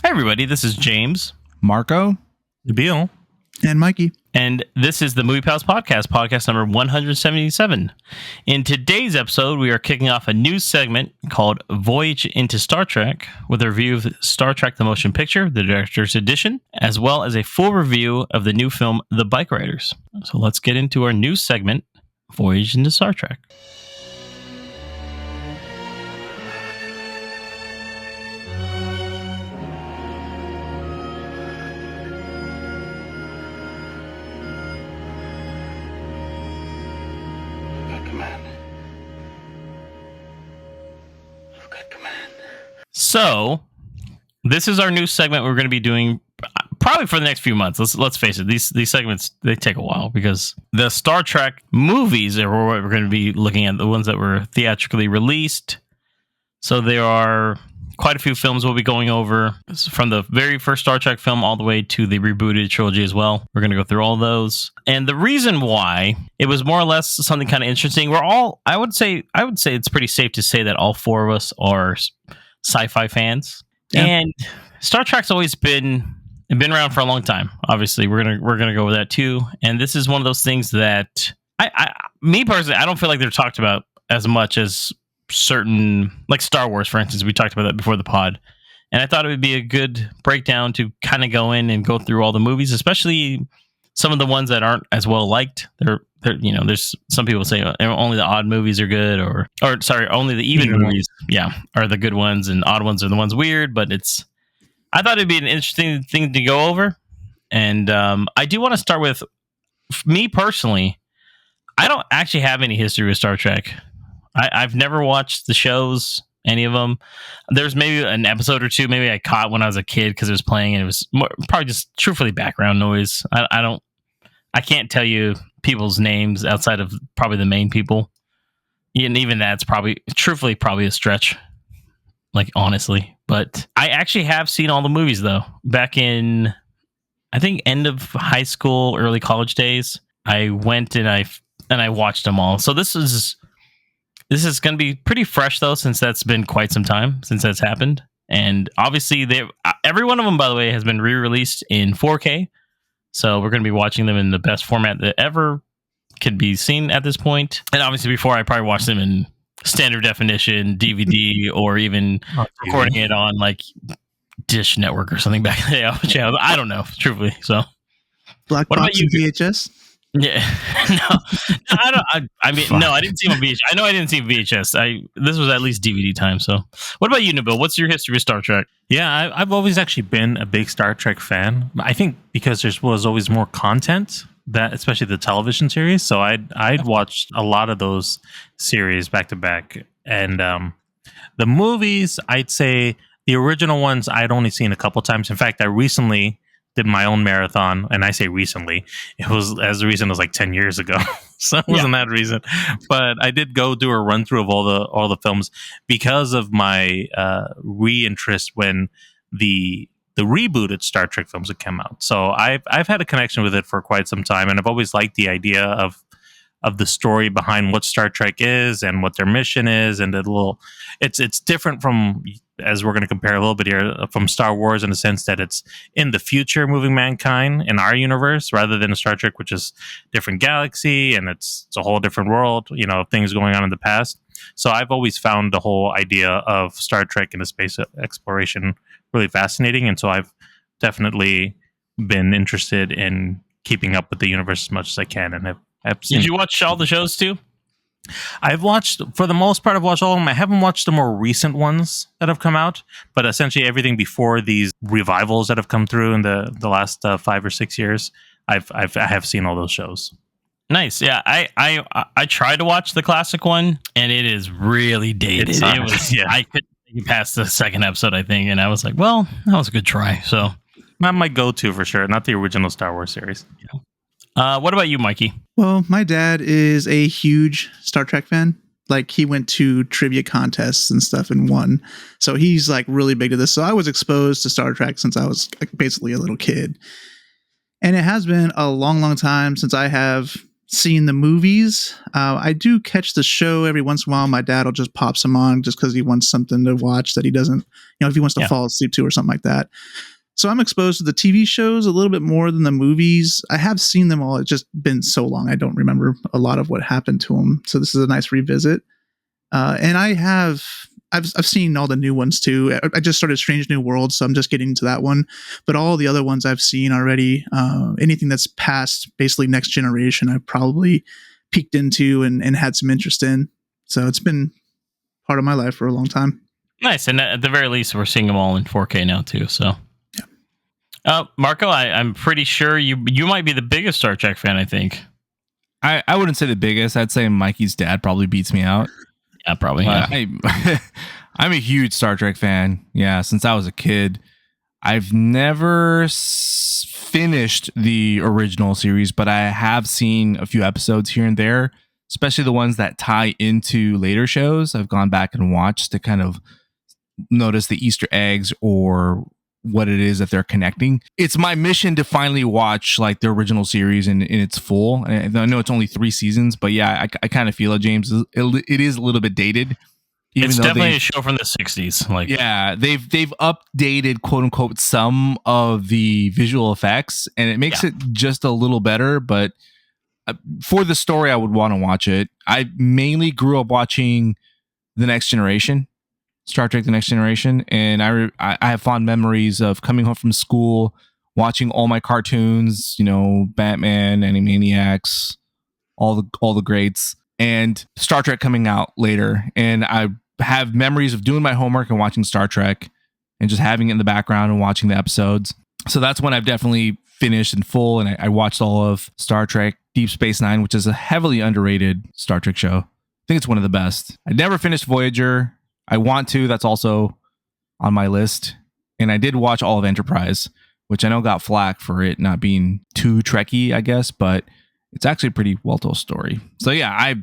Hey everybody, this is James, Marco, Bill, and Mikey. And this is the Movie Pals podcast number 177. In today's episode, we are kicking off a new segment called Voyage into Star Trek with a review of Star Trek The Motion Picture, the Director's Edition, as well as a full review of the new film, The Bikeriders. So let's get into our new segment, Voyage into Star Trek. So, this is our new segment we're going to be doing probably for the next few months. Let's face it, these segments, they take a while because the Star Trek movies are what we're going to be looking at, the ones that were theatrically released. So there are quite a few films we'll be going over, from the very first Star Trek film all the way to the rebooted trilogy as well. We're going to go through all those. And the reason why, it was more or less something kind of interesting. I would say it's pretty safe to say that all four of us are sci-fi fans, and Star Trek's always been around for a long time. Obviously, we're gonna go with that too. And this is one of those things that me personally, I don't feel like they're talked about as much as certain, like Star Wars, for instance. We talked about that before the pod, and I thought it would be a good breakdown to kind of go in and go through all the movies, especially some of the ones that aren't as well liked. There's some people say only the odd movies are good, or only the even movies, are the good ones, and odd ones are the ones weird. But I thought it'd be an interesting thing to go over, and I do want to start with me personally. I don't actually have any history with Star Trek. I've never watched the shows, any of them. There's maybe an episode or two maybe I caught when I was a kid because it was playing, and it was probably just truthfully background noise. I can't tell you people's names outside of probably the main people. And even that's probably a stretch, like, honestly. But I actually have seen all the movies, though. Back in, I think, end of high school, early college days, I went and I watched them all. So this is going to be pretty fresh, though, since that's been quite some time since that's happened. And obviously, every one of them, by the way, has been re-released in 4K. So we're going to be watching them in the best format that ever could be seen at this point. And obviously, before, I probably watched them in standard definition, DVD, or even recording it on like Dish Network or something back in the day. I don't know, truthfully. So, Black what box about you? And VHS? Yeah, I didn't see them on VHS. I know I didn't see VHS. This was at least DVD time. So, what about you, Nabil? What's your history with Star Trek? Yeah, I've always actually been a big Star Trek fan. I think because there was always more content, that especially the television series. So I'd watched a lot of those series back to back, and the movies, I'd say the original ones I'd only seen a couple times. In fact, I recently did my own marathon, and I say recently, it was as recent as like 10 years ago. So it wasn't that recent, but I did go do a run through of all the films because of my re-interest when the rebooted Star Trek films had come out. So I've had a connection with it for quite some time, and I've always liked the idea of the story behind what Star Trek is and what their mission is, and it's different from, as we're going to compare a little bit here, from Star Wars in the sense that it's in the future moving mankind in our universe, rather than Star Trek, which is different galaxy and it's a whole different world, things going on in the past. So I've always found the whole idea of Star Trek and the space exploration really fascinating, and so I've definitely been interested in keeping up with the universe as much as I can, and Did you watch all the shows too? I've watched, for the most part, I've watched all of them. I haven't watched the more recent ones that have come out, but essentially everything before these revivals that have come through in the last 5 or 6 years, I have seen all those shows. Nice. Yeah, I tried to watch the classic one, and it is really dated. I couldn't get past the second episode, I think, and I was like, well, that was a good try. So not my go-to for sure, not the original Star Wars series. Yeah. What about you, Mikey? Well, my dad is a huge Star Trek fan. Like, he went to trivia contests and stuff and won. So he's like really big to this. So I was exposed to Star Trek since I was basically a little kid. And it has been a long, long time since I have seen the movies. I do catch the show every once in a while. My dad will just pop some on just because he wants something to watch that he doesn't, if he wants to fall asleep to or something like that. So I'm exposed to the TV shows a little bit more than the movies. I have seen them all. It's just been so long. I don't remember a lot of what happened to them. So this is a nice revisit. And I've seen all the new ones too. I just started Strange New Worlds, so I'm just getting to that one. But all the other ones I've seen already. Anything that's past basically Next Generation, I've probably peeked into and had some interest in. So it's been part of my life for a long time. Nice, and at the very least, we're seeing them all in 4K now too. So, Marco, I'm pretty sure you might be the biggest Star Trek fan. I think. I wouldn't say the biggest. I'd say Mikey's dad probably beats me out. Yeah, probably. Yeah. I'm a huge Star Trek fan. Yeah, since I was a kid. I've never finished the original series, but I have seen a few episodes here and there, especially the ones that tie into later shows. I've gone back and watched to kind of notice the Easter eggs or what it is that they're connecting. It's my mission to finally watch like the original series in its full. And I know it's only 3 seasons, but yeah, I kind of feel it, James. It is a little bit dated. It's definitely a show from the 60s. Like, yeah, they've updated, quote unquote, some of the visual effects, and it makes it just a little better. But for the story, I would want to watch it. I mainly grew up watching The Next Generation, Star Trek: The Next Generation, and I have fond memories of coming home from school, watching all my cartoons, Batman, Animaniacs, all the greats, and Star Trek coming out later, and I have memories of doing my homework and watching Star Trek and just having it in the background and watching the episodes. So that's when I've definitely finished in full, and I watched all of Star Trek Deep Space Nine, which is a heavily underrated Star Trek show. I think it's one of the best. I never finished Voyager. I want to. That's also on my list. And I did watch all of Enterprise, which I know got flack for it not being too Trekky, I guess, but it's actually a pretty well-told story. So yeah,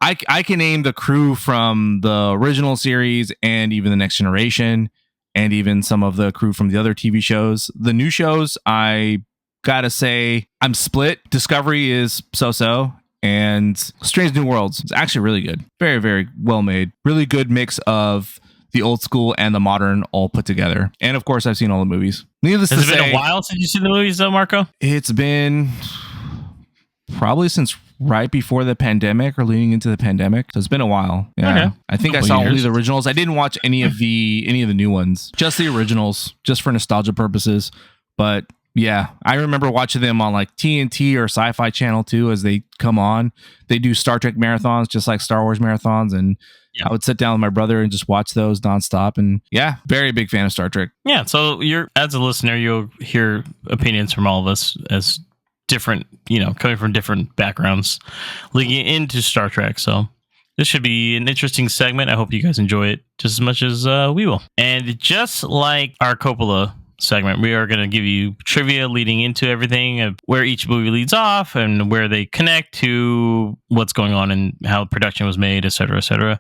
I can name the crew from the original series and even the Next Generation and even some of the crew from the other TV shows. The new shows, I gotta say, I'm split. Discovery is so-so, and Strange New Worlds is actually really good. Very, very well made. Really good mix of the old school and the modern all put together. And of course, I've seen all the movies. Needless to say, has it been a while since you've seen the movies, though, Marco? It's been probably since right before the pandemic or leading into the pandemic. So it's been a while. Yeah. Okay. I think I saw only the originals. I didn't watch any of the new ones. Just the originals, just for nostalgia purposes. But yeah, I remember watching them on like TNT or Sci-Fi Channel too as they come on. They do Star Trek marathons just like Star Wars marathons, and I would sit down with my brother and just watch those nonstop. And yeah, very big fan of Star Trek. Yeah, so as a listener, you'll hear opinions from all of us as different, coming from different backgrounds leading into Star Trek. So this should be an interesting segment. I hope you guys enjoy it just as much as we will. And just like our Coppola segment, we are going to give you trivia leading into everything of where each movie leads off and where they connect to what's going on and how production was made, et cetera, et cetera.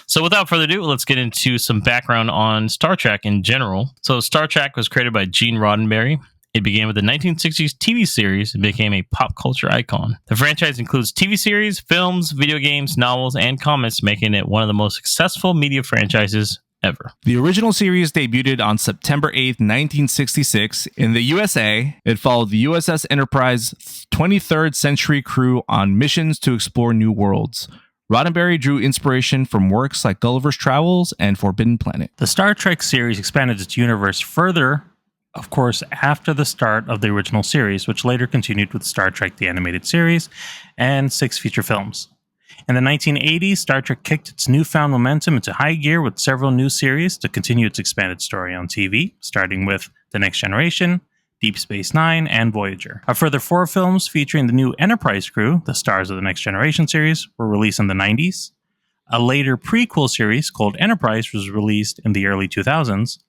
So without further ado, let's get into some background on Star Trek in general. So Star Trek was created by Gene Roddenberry. It began with the 1960s TV series and became a pop culture icon. The franchise includes TV series, films, video games, novels, and comics, making it one of the most successful media franchises ever. The original series debuted on September 8th, 1966 in the USA. It followed the USS Enterprise 23rd century crew on missions to explore new worlds. Roddenberry drew inspiration from works like Gulliver's Travels and Forbidden Planet. The Star Trek series expanded its universe further, of course, after the start of the original series, which later continued with Star Trek the Animated Series and 6 feature films. In the 1980s, Star Trek kicked its newfound momentum into high gear with several new series to continue its expanded story on TV, starting with The Next Generation, Deep Space Nine, and Voyager. A further 4 films featuring the new Enterprise crew, the stars of the Next Generation series, were released in the 90s. A later prequel series called Enterprise was released in the early 2000s.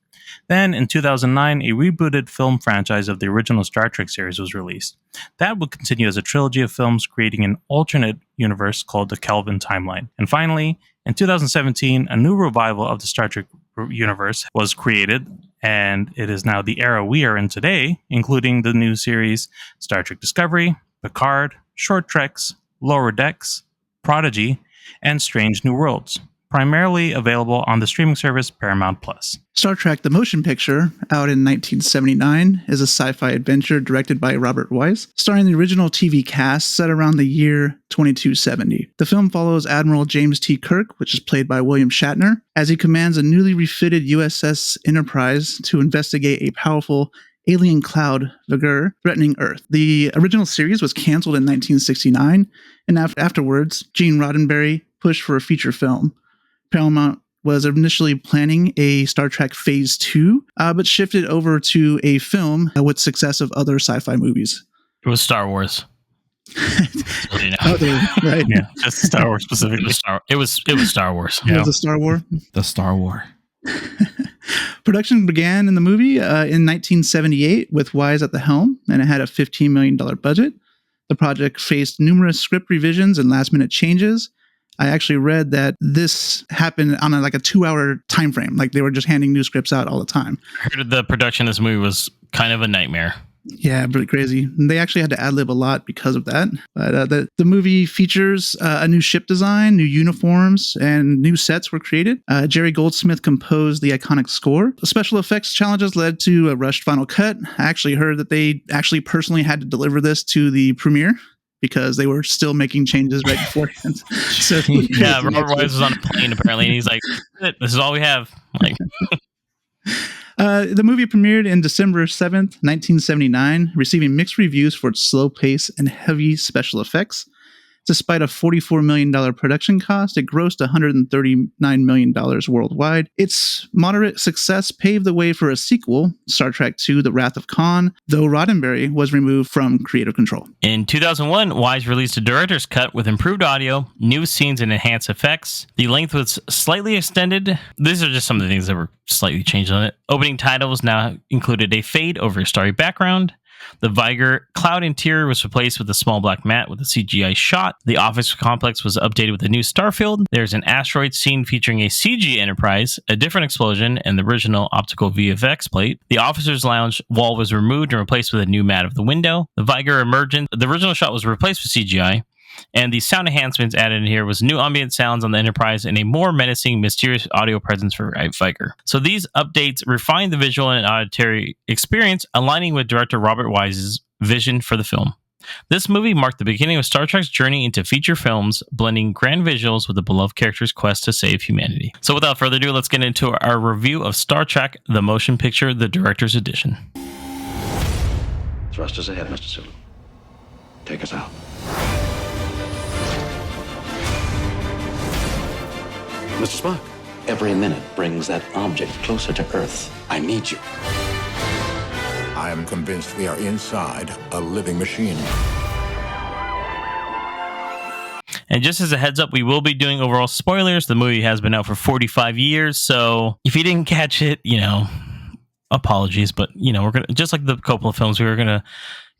Then, in 2009, a rebooted film franchise of the original Star Trek series was released. That would continue as a trilogy of films, creating an alternate universe called the Kelvin Timeline. And finally, in 2017, a new revival of the Star Trek universe was created, and it is now the era we are in today, including the new series Star Trek Discovery, Picard, Short Treks, Lower Decks, Prodigy, and Strange New Worlds, primarily available on the streaming service Paramount Plus. Star Trek The Motion Picture, out in 1979, is a sci-fi adventure directed by Robert Wise, starring the original TV cast set around the year 2270. The film follows Admiral James T. Kirk, which is played by William Shatner, as he commands a newly refitted USS Enterprise to investigate a powerful alien cloud Voyager threatening Earth. The original series was canceled in 1969, and afterwards, Gene Roddenberry pushed for a feature film. Paramount was initially planning a Star Trek Phase 2, but shifted over to a film with success of other sci-fi movies. It was Star Wars. Right. Yeah, just Star Wars specifically. It was Star Wars. It was a Star Wars. The Star War. Production began in the movie in 1978 with Wise at the helm, and it had a $15 million budget. The project faced numerous script revisions and last-minute changes. I actually read that this happened on a 2-hour time frame. Like, they were just handing new scripts out all the time. I heard the production of this movie was kind of a nightmare. Yeah, pretty crazy. They actually had to ad-lib a lot because of that. But the movie features a new ship design, new uniforms, and new sets were created. Jerry Goldsmith composed the iconic score. The special effects challenges led to a rushed final cut. I actually heard that they actually personally had to deliver this to the premiere because they were still making changes right beforehand. So yeah, Robert Wise was on a plane apparently, and he's like, "This is all we have." Like, the movie premiered in December 7th, 1979, receiving mixed reviews for its slow pace and heavy special effects. Despite a $44 million production cost, it grossed $139 million worldwide. Its moderate success paved the way for a sequel, Star Trek II: The Wrath of Khan, though Roddenberry was removed from creative control. In 2001, Wise released a director's cut with improved audio, new scenes, and enhanced effects. The length was slightly extended. These are just some of the things that were slightly changed on it. Opening titles now included a fade over a starry background. The Voyager cloud interior was replaced with a small black mat with a CGI shot. The office complex was updated with a new starfield. There's an asteroid scene featuring a CG Enterprise, a different explosion, and the original optical VFX plate. The officer's lounge wall was removed and replaced with a new mat of the window. The Voyager emergence, the original shot was replaced with CGI. And the sound enhancements added in here was new ambient sounds on the Enterprise and a more menacing, mysterious audio presence for Viker. So these updates refine the visual and auditory experience, aligning with director Robert Wise's vision for the film. This movie marked the beginning of Star Trek's journey into feature films, blending grand visuals with the beloved character's quest to save humanity. So without further ado, let's get into our review of Star Trek: The Motion Picture, the Director's Edition. Thrusters ahead, Mr. Sulu. Take us out. Mr. Spock. Every minute brings that object closer to Earth. I need you. I am convinced we are inside a living machine. And just as a heads up, we will be doing overall spoilers. The movie has been out for 45 years, so if you didn't catch it, apologies, but we're gonna, just like the Coppola films,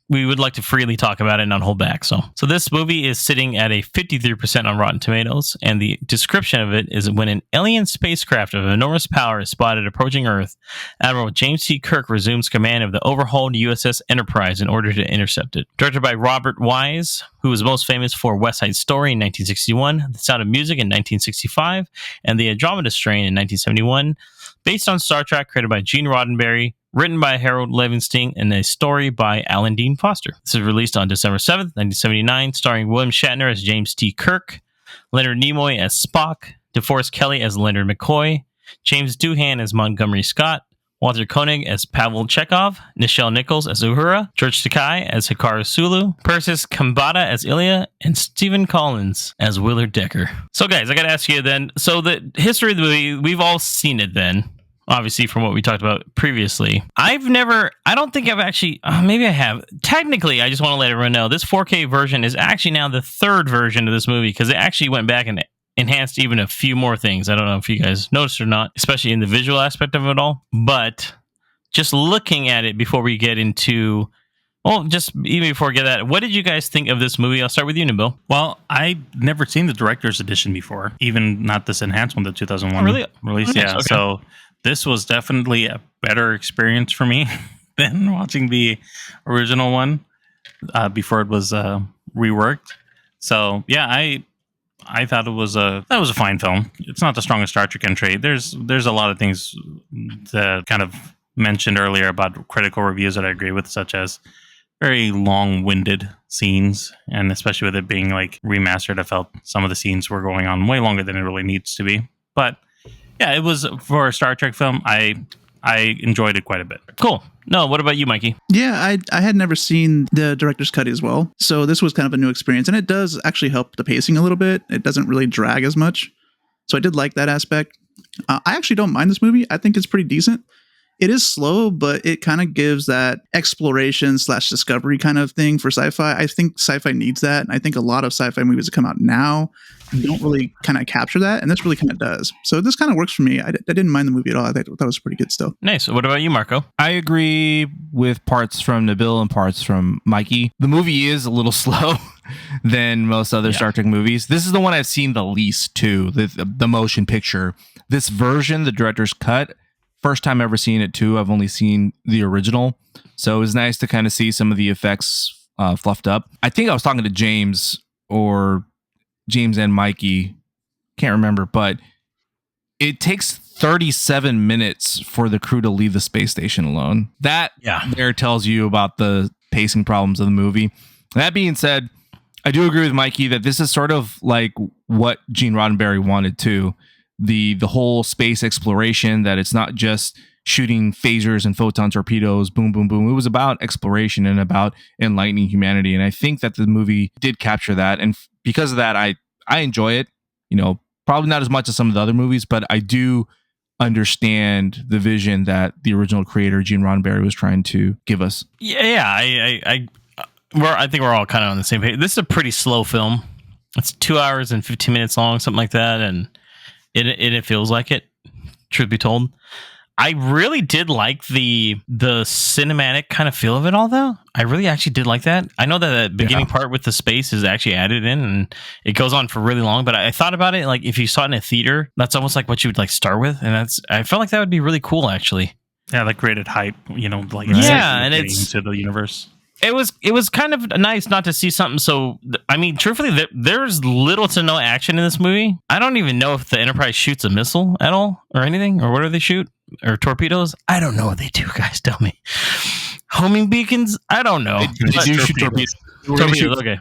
we would like to freely talk about it and not hold back. So this movie is sitting at a 53% on Rotten Tomatoes, and the description of it is: when an alien spacecraft of enormous power is spotted approaching Earth, Admiral James T. Kirk resumes command of the overhauled USS Enterprise in order to intercept it. Directed by Robert Wise, who was most famous for West Side Story in 1961, The Sound of Music in 1965, and The Andromeda Strain in 1971, based on Star Trek, created by Gene Roddenberry, written by Harold Levinstein, and a story by Alan Dean Foster. This is released on December 7th, 1979, starring William Shatner as James T. Kirk, Leonard Nimoy as Spock, DeForest Kelley as Leonard McCoy, James Doohan as Montgomery Scott, Walter Koenig as Pavel Chekhov, Nichelle Nichols as Uhura, George Takei as Hikaru Sulu, Persis Kambata as Ilya, and Stephen Collins as Willard Decker. So guys, I gotta ask you then, so the history of the movie, we've all seen it then, obviously from what we talked about previously. I don't think I've actually, maybe I have. Technically, I just want to let everyone know, this 4K version is actually now the third version of this movie, because it actually went back and enhanced even a few more things. I don't know if you guys noticed or not, especially in the visual aspect of it all. But just looking at it before we get into, just even before we get that, what did you guys think of this movie? I'll start with you, Nabil. Well, I'd never seen the director's edition before, even not this enhancement, the 2001 release. Oh, nice. Yeah, Okay. So this was definitely a better experience for me than watching the original one. before it was reworked. So yeah, I thought it was a fine film. It's not the strongest Star Trek entry. There's a lot of things that kind of mentioned earlier about critical reviews that I agree with, such as very long-winded scenes, and especially with it being like remastered, I felt some of the scenes were going on way longer than it really needs to be. But yeah, it was for a Star Trek film. I enjoyed it quite a bit. Cool. No, what about you, Mikey? Yeah, I had never seen the director's cut as well. So this was kind of a new experience, and it does actually help the pacing a little bit. It doesn't really drag as much. So I did like that aspect. I actually don't mind this movie. I think it's pretty decent. It is slow, but it kind of gives that exploration / discovery kind of thing for sci-fi. I think sci-fi needs that. And I think a lot of sci-fi movies that come out now don't really kind of capture that. And this really kind of does. So this kind of works for me. I didn't mind the movie at all. I thought that was pretty good still. Nice. What about you, Marco? I agree with parts from Nabil and parts from Mikey. The movie is a little slow than most other Star Trek movies. This is the one I've seen the least too, the motion picture. This version, the director's cut, first time ever seeing it too. I've only seen the original. So it was nice to kind of see some of the effects fluffed up. I think I was talking to James and Mikey. Can't remember, but it takes 37 minutes for the crew to leave the space station alone. That there tells you about the pacing problems of the movie. That being said, I do agree with Mikey that this is sort of like what Gene Roddenberry wanted to. The whole space exploration, that it's not just shooting phasers and photon torpedoes, boom, boom, boom. It was about exploration and about enlightening humanity. And I think that the movie did capture that. And because of that, I enjoy it. You know, probably not as much as some of the other movies, but I do understand the vision that the original creator, Gene Roddenberry, was trying to give us. I think we're all kind of on the same page. This is a pretty slow film. It's 2 hours and 15 minutes long, something like that. And it feels like it, truth be told. I really did like the cinematic kind of feel of it all, though. I really actually did like that. I know that the beginning part with the space is actually added in, and it goes on for really long. But I thought about it, like if you saw it in a theater, that's almost like what you would like start with, and I felt like that would be really cool, actually. Yeah, that created hype, you know, like and it's into the universe. It was kind of nice not to see something so... I mean, truthfully, there's little to no action in this movie. I don't even know if the Enterprise shoots a missile at all or anything, or what do they shoot? Or torpedoes? I don't know what they do, guys. Tell me. Homing beacons? I don't know. They do shoot torpedoes. Okay.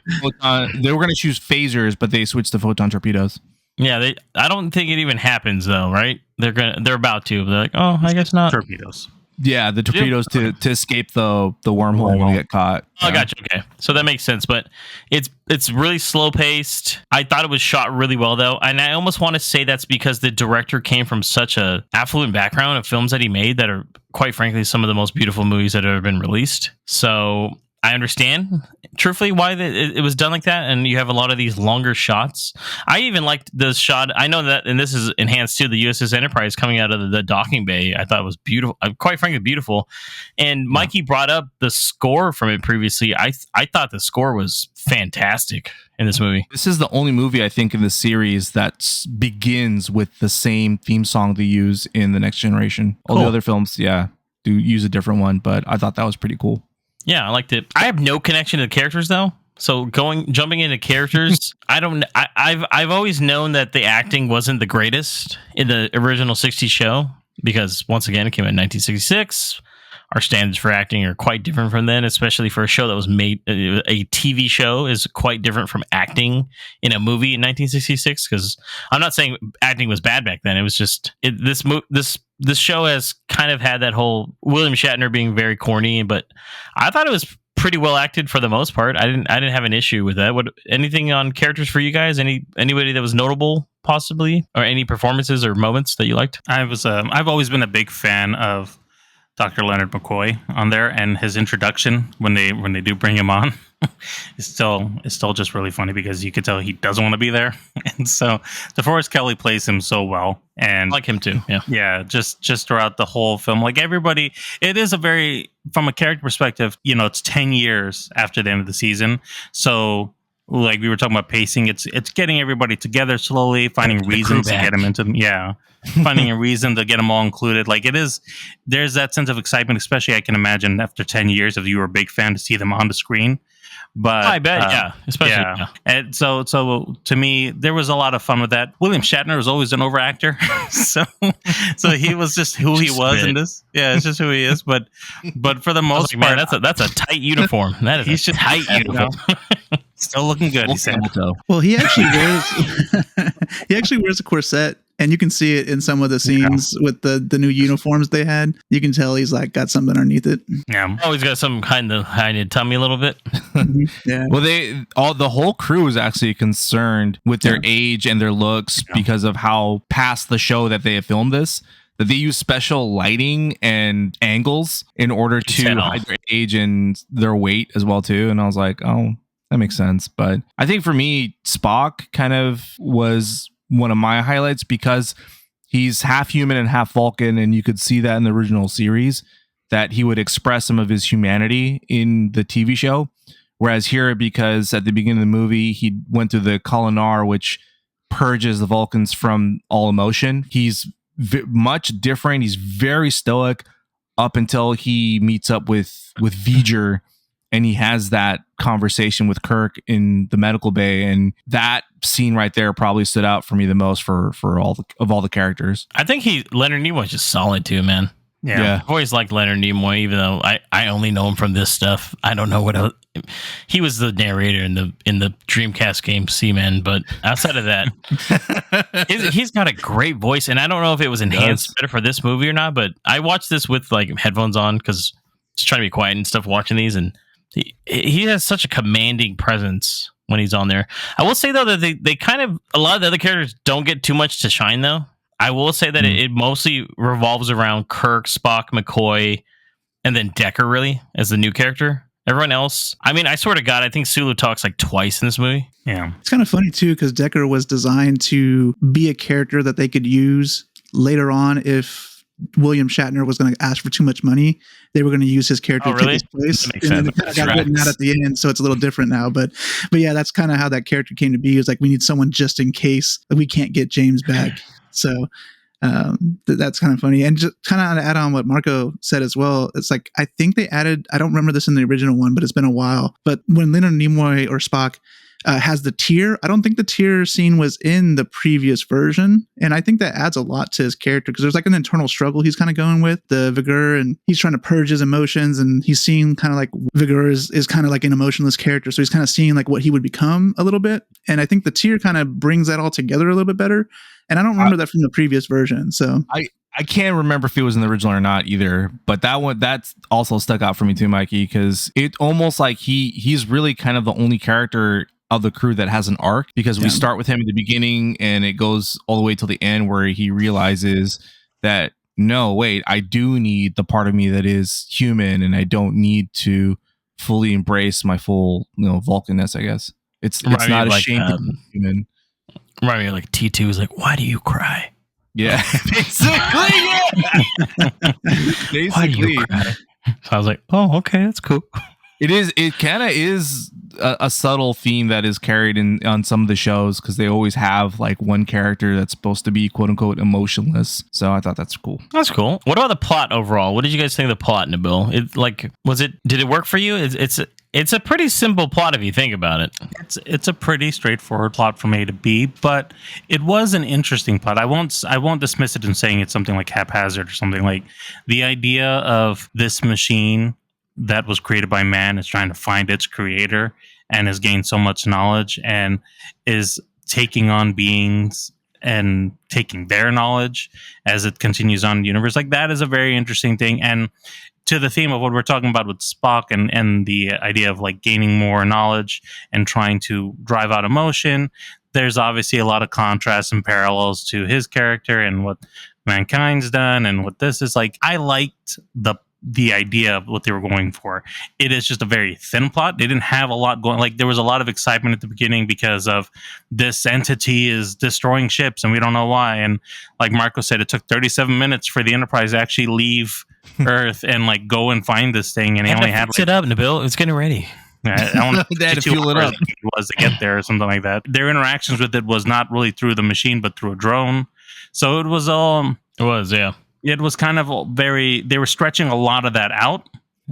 They were going to choose phasers, but they switched to photon torpedoes. Yeah, I don't think it even happens though, right? They're about to. They're like, oh, I guess not. Torpedoes. Yeah, the torpedoes to escape the wormhole when they get caught. Oh, gotcha. Okay, so that makes sense. But it's really slow paced. I thought it was shot really well though, and I almost want to say that's because the director came from such a affluent background of films that he made that are, quite frankly, some of the most beautiful movies that have ever been released. So I understand, truthfully, why it was done like that, and you have a lot of these longer shots. I even liked the shot. I know that, and this is enhanced too, the USS Enterprise coming out of the docking bay. I thought it was beautiful, quite frankly, beautiful. And Mikey brought up the score from it previously. I thought the score was fantastic in this movie. This is the only movie, I think, in the series that begins with the same theme song they use in The Next Generation. All the other films, do use a different one, but I thought that was pretty cool. Yeah, I liked it. I have no connection to the characters though. So jumping into characters, I've always known that the acting wasn't the greatest in the original 60s show, because once again, it came out in 1966. Our standards for acting are quite different from then, especially for a show that was made, a TV show is quite different from acting in a movie in 1966. Because I'm not saying acting was bad back then. It was just this show has kind of had that whole William Shatner being very corny, but I thought it was pretty well acted for the most part. I didn't have an issue with that. Anything on characters for you guys? Anybody that was notable possibly, or any performances or moments that you liked? I've always been a big fan of Dr. Leonard McCoy on there, and his introduction when they do bring him on is still just really funny, because you could tell he doesn't want to be there, and so DeForest Kelley plays him so well, and I like him too. Yeah, just throughout the whole film, like everybody, it is a very, from a character perspective, you know, it's 10 years after the end of the season, so like we were talking about pacing, it's getting everybody together slowly, finding reasons to get them into them. Yeah. Finding a reason to get them all included. Like there's that sense of excitement, especially I can imagine after 10 years if you were a big fan to see them on the screen. But I bet, especially. Yeah. And so to me, there was a lot of fun with that. William Shatner was always an over actor, so he was just who he was in this. Yeah, it's just who he is. But for the most part, man, that's a tight uniform. That is a tight uniform. Still looking good. He said. Well, he actually wears a corset. And you can see it in some of the scenes with the new uniforms they had. You can tell he's like got something underneath it. Yeah. Oh, he's got some kind of tummy a little bit. Yeah. Well, the whole crew is actually concerned with their age and their looks because of how past the show that they have filmed this. That they use special lighting and angles in order to hide their age and their weight as well too. And I was like, oh, that makes sense. But I think for me, Spock kind of was one of my highlights because he's half human and half Vulcan, and you could see that in the original series that he would express some of his humanity in the TV show. Whereas here, because at the beginning of the movie, he went through the Kolinar, which purges the Vulcans from all emotion. He's much different. He's very stoic up until he meets up with V'ger, and he has that conversation with Kirk in the medical bay, and that scene right there probably stood out for me the most for all the characters. I think Leonard Nimoy's just solid too, man. Yeah. I've always liked Leonard Nimoy, even though I only know him from this stuff. I don't know what else. He was the narrator in the Dreamcast game Seaman, but outside of that, he's got a great voice, and I don't know if it was enhanced better for this movie or not. But I watched this with like headphones on because just trying to be quiet and stuff watching these, and he has such a commanding presence when he's on there. I will say though that they kind of, a lot of the other characters don't get too much to shine though. I will say that it mostly revolves around Kirk, Spock, McCoy, and then Decker really as the new character. Everyone else, I mean, I swear to God, I think Sulu talks like twice in this movie. Yeah. It's kind of funny too because Decker was designed to be a character that they could use later on if William Shatner was going to ask for too much money. They were going to use his character to take his place, and then it kind of got written out at the end, so it's a little different now. But yeah, that's kind of how that character came to be. It was like we need someone just in case we can't get James back. So that's kind of funny. And just kind of to add on what Marco said as well, it's like I think they added. I don't remember this in the original one, but it's been a while. But when Leonard Nimoy or Spock has the tear. I don't think the tear scene was in the previous version. And I think that adds a lot to his character because there's like an internal struggle he's kind of going with the V'ger, and he's trying to purge his emotions, and he's seeing kind of like V'ger is kind of like an emotionless character. So he's kind of seeing like what he would become a little bit. And I think the tear kind of brings that all together a little bit better. And I don't remember that from the previous version. So I can't remember if it was in the original or not either, but that's also stuck out for me too, Mikey, because it almost like he's really kind of the only character of the crew that has an arc, because we start with him at the beginning and it goes all the way till the end where he realizes that no, wait, I do need the part of me that is human, and I don't need to fully embrace my full, Vulcanness, I guess. It's not a shame to be human. Remind me of like T2 is like, why do you cry? Yeah, basically. Yeah. Basically. Why do you cry? So I was like, oh, okay, that's cool. It kind of is a subtle theme that is carried on some of the shows, because they always have like one character that's supposed to be quote unquote emotionless. So I thought that's cool. That's cool. What about the plot overall? What did you guys think of the plot, Nabil? Did it work for you? It's a pretty simple plot if you think about it. It's a pretty straightforward plot from A to B, but it was an interesting plot. I won't dismiss it in saying it's something like haphazard or something. Like the idea of this machine that was created by man is trying to find its creator and has gained so much knowledge and is taking on beings and taking their knowledge as it continues on in the universe. Like that is a very interesting thing. And to the theme of what we're talking about with Spock and the idea of like gaining more knowledge and trying to drive out emotion, there's obviously a lot of contrast and parallels to his character and what mankind's done and what this is like. I liked the idea of what they were going for. It is just a very thin plot. They didn't have a lot going. Like there was a lot of excitement at the beginning because of this entity is destroying ships and we don't know why. And like Marco said, it took 37 minutes for the Enterprise to actually leave Earth and like go and find this thing. And he only had it up, Nabil. It's getting ready. I don't They had to fuel it up. it was to get there or something like that. Their interactions with it was not really through the machine, but through a drone. So it was Yeah. it was kind of they were stretching a lot of that out.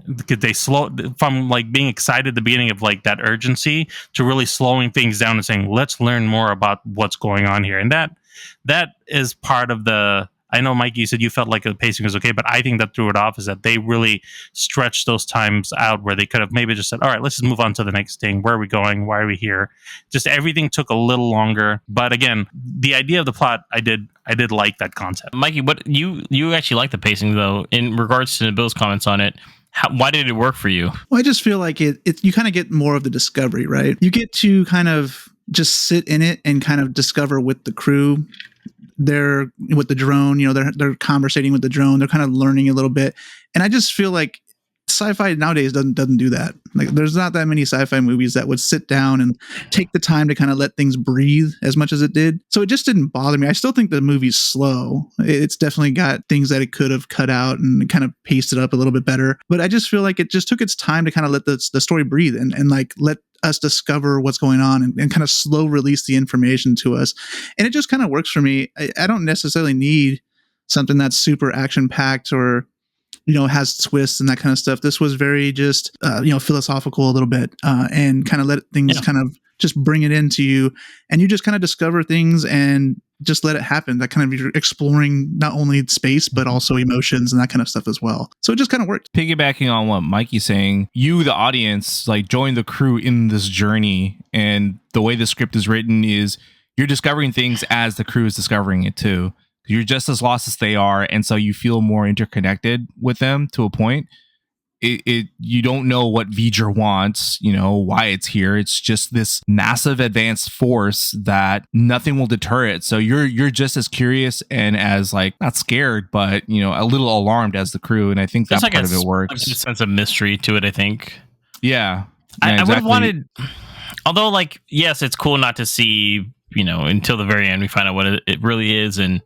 Because they slowed from like being excited at the beginning of like that urgency to really slowing things down and saying, let's learn more about what's going on here. And that is part of the, I know, Mike, you said you felt like the pacing was okay, but I think that threw it off is that they really stretched those times out where they could have maybe just said, all right, let's just move on to the next thing. Where are we going? Why are we here? Just everything took a little longer. But again, the idea of the plot, I did like that concept. Mikey, what you actually like the pacing though, in regards to Bill's comments on it. Why did it work for you? Well, I just feel like it you kind of get more of the discovery, right? You get to kind of just sit in it and kind of discover with the crew. They're with the drone, they're conversating with the drone. They're kind of learning a little bit. And I just feel like sci-fi nowadays doesn't do that. Like there's not that many sci-fi movies that would sit down and take the time to kind of let things breathe as much as it did. So it just didn't bother me. I still think the movie's slow. It's definitely got things that it could have cut out and kind of paced it up a little bit better. But I just feel like it just took its time to kind of let the story breathe and like let us discover what's going on and kind of slow release the information to us. And it just kind of works for me. I don't necessarily need something that's super action packed or has twists and that kind of stuff. This was very just, philosophical a little bit and kind of let things kind of just bring it into you. And you just kind of discover things and just let it happen. That kind of you're exploring not only space, but also emotions and that kind of stuff as well. So it just kind of worked. Piggybacking on what Mikey's saying, you, the audience, like join the crew in this journey. And the way the script is written is you're discovering things as the crew is discovering it too. You're just as lost as they are, and so you feel more interconnected with them to a point. You don't know what V'ger wants, why it's here. It's just this massive advanced force that nothing will deter it. So you're just as curious and as like not scared, but a little alarmed as the crew. And I think that part of it works. There's a sense of mystery to it, I think. Yeah, I would have wanted, although like yes, it's cool not to see until the very end we find out what it really is and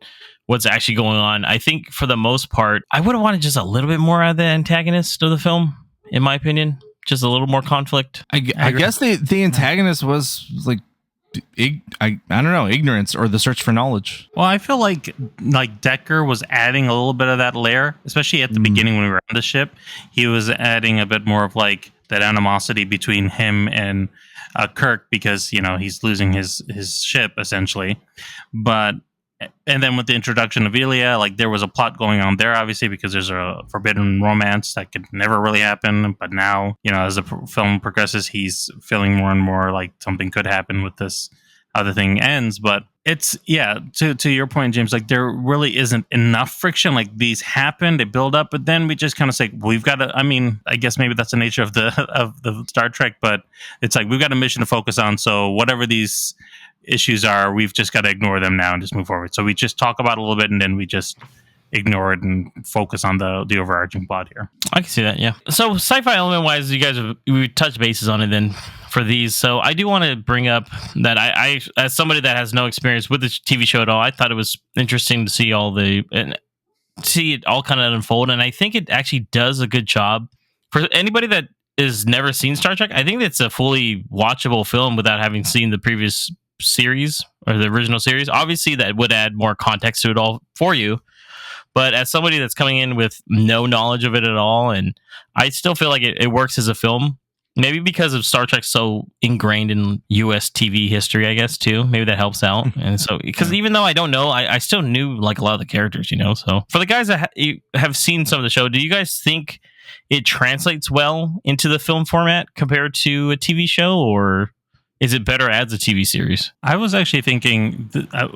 what's actually going on. I think for the most part, I would have wanted just a little bit more out of the antagonist of the film, in my opinion. Just a little more conflict. I guess the antagonist was like, I don't know, ignorance or the search for knowledge. Well, I feel like Decker was adding a little bit of that layer, especially at the beginning when we were on the ship. He was adding a bit more of like that animosity between him and Kirk because, he's losing his ship essentially. And then with the introduction of Ilya, like there was a plot going on there, obviously, because there's a forbidden romance that could never really happen. But now, as the film progresses, he's feeling more and more like something could happen with this, how the thing ends. But it's, to your point, James, like there really isn't enough friction. Like these happen, they build up, but then we just kind of say, we've got to, I guess maybe that's the nature of the Star Trek, but it's like, we've got a mission to focus on. So whatever these issues are, we've just got to ignore them now and just move forward. So we just talk about it a little bit and then we just ignore it and focus on the overarching plot here. I can see that, yeah. So sci-fi element wise, you guys we touched bases on it then for these. So I do want to bring up that I as somebody that has no experience with the TV show at all, I thought it was interesting to see see it all kind of unfold. And I think it actually does a good job for anybody that has never seen Star Trek. I think it's a fully watchable film without having seen the previous series or the original series. Obviously that would add more context to it all for you, but as somebody that's coming in with no knowledge of it at all, and I still feel like it works as a film, maybe because of Star Trek so ingrained in US TV history, I guess too, maybe that helps out. And so because even though I don't know, I still knew like a lot of the characters, so for the guys that have seen some of the show, do you guys think it translates well into the film format compared to a TV show, or is it better as a TV series? I was actually thinking,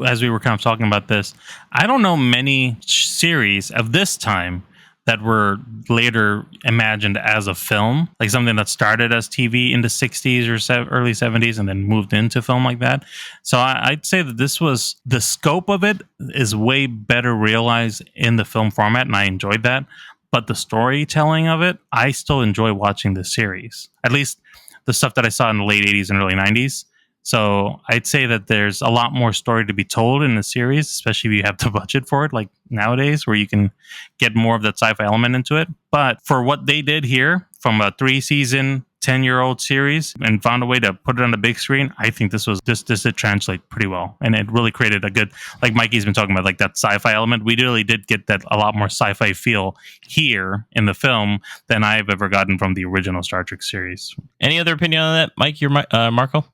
as we were kind of talking about this, I don't know many series of this time that were later imagined as a film, like something that started as TV in the 60s or early 70s and then moved into film like that. So I'd say that the scope of it is way better realized in the film format, and I enjoyed that. But the storytelling of it, I still enjoy watching the series. At least the stuff that I saw in the late 80s and early 90s. So I'd say that there's a lot more story to be told in the series, especially if you have the budget for it, like nowadays, where you can get more of that sci-fi element into it. But for what they did here, from a 3-season 10-year-old series and found a way to put it on the big screen, I think this did translate pretty well. And it really created a good, like Mikey's been talking about, like that sci-fi element. We really did get that a lot more sci-fi feel here in the film than I've ever gotten from the original Star Trek series. Any other opinion on that, Mike? You're Marco?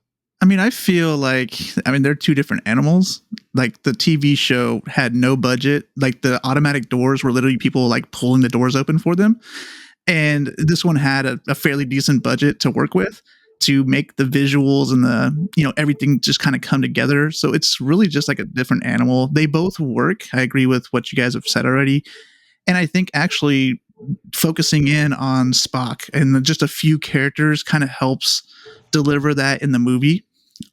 I mean, I feel like, they're two different animals. Like the TV show had no budget. Like the automatic doors were literally people like pulling the doors open for them. And this one had a fairly decent budget to work with to make the visuals and the, everything just kind of come together. So it's really just like a different animal. They both work. I agree with what you guys have said already. And I think actually focusing in on Spock and just a few characters kind of helps deliver that in the movie.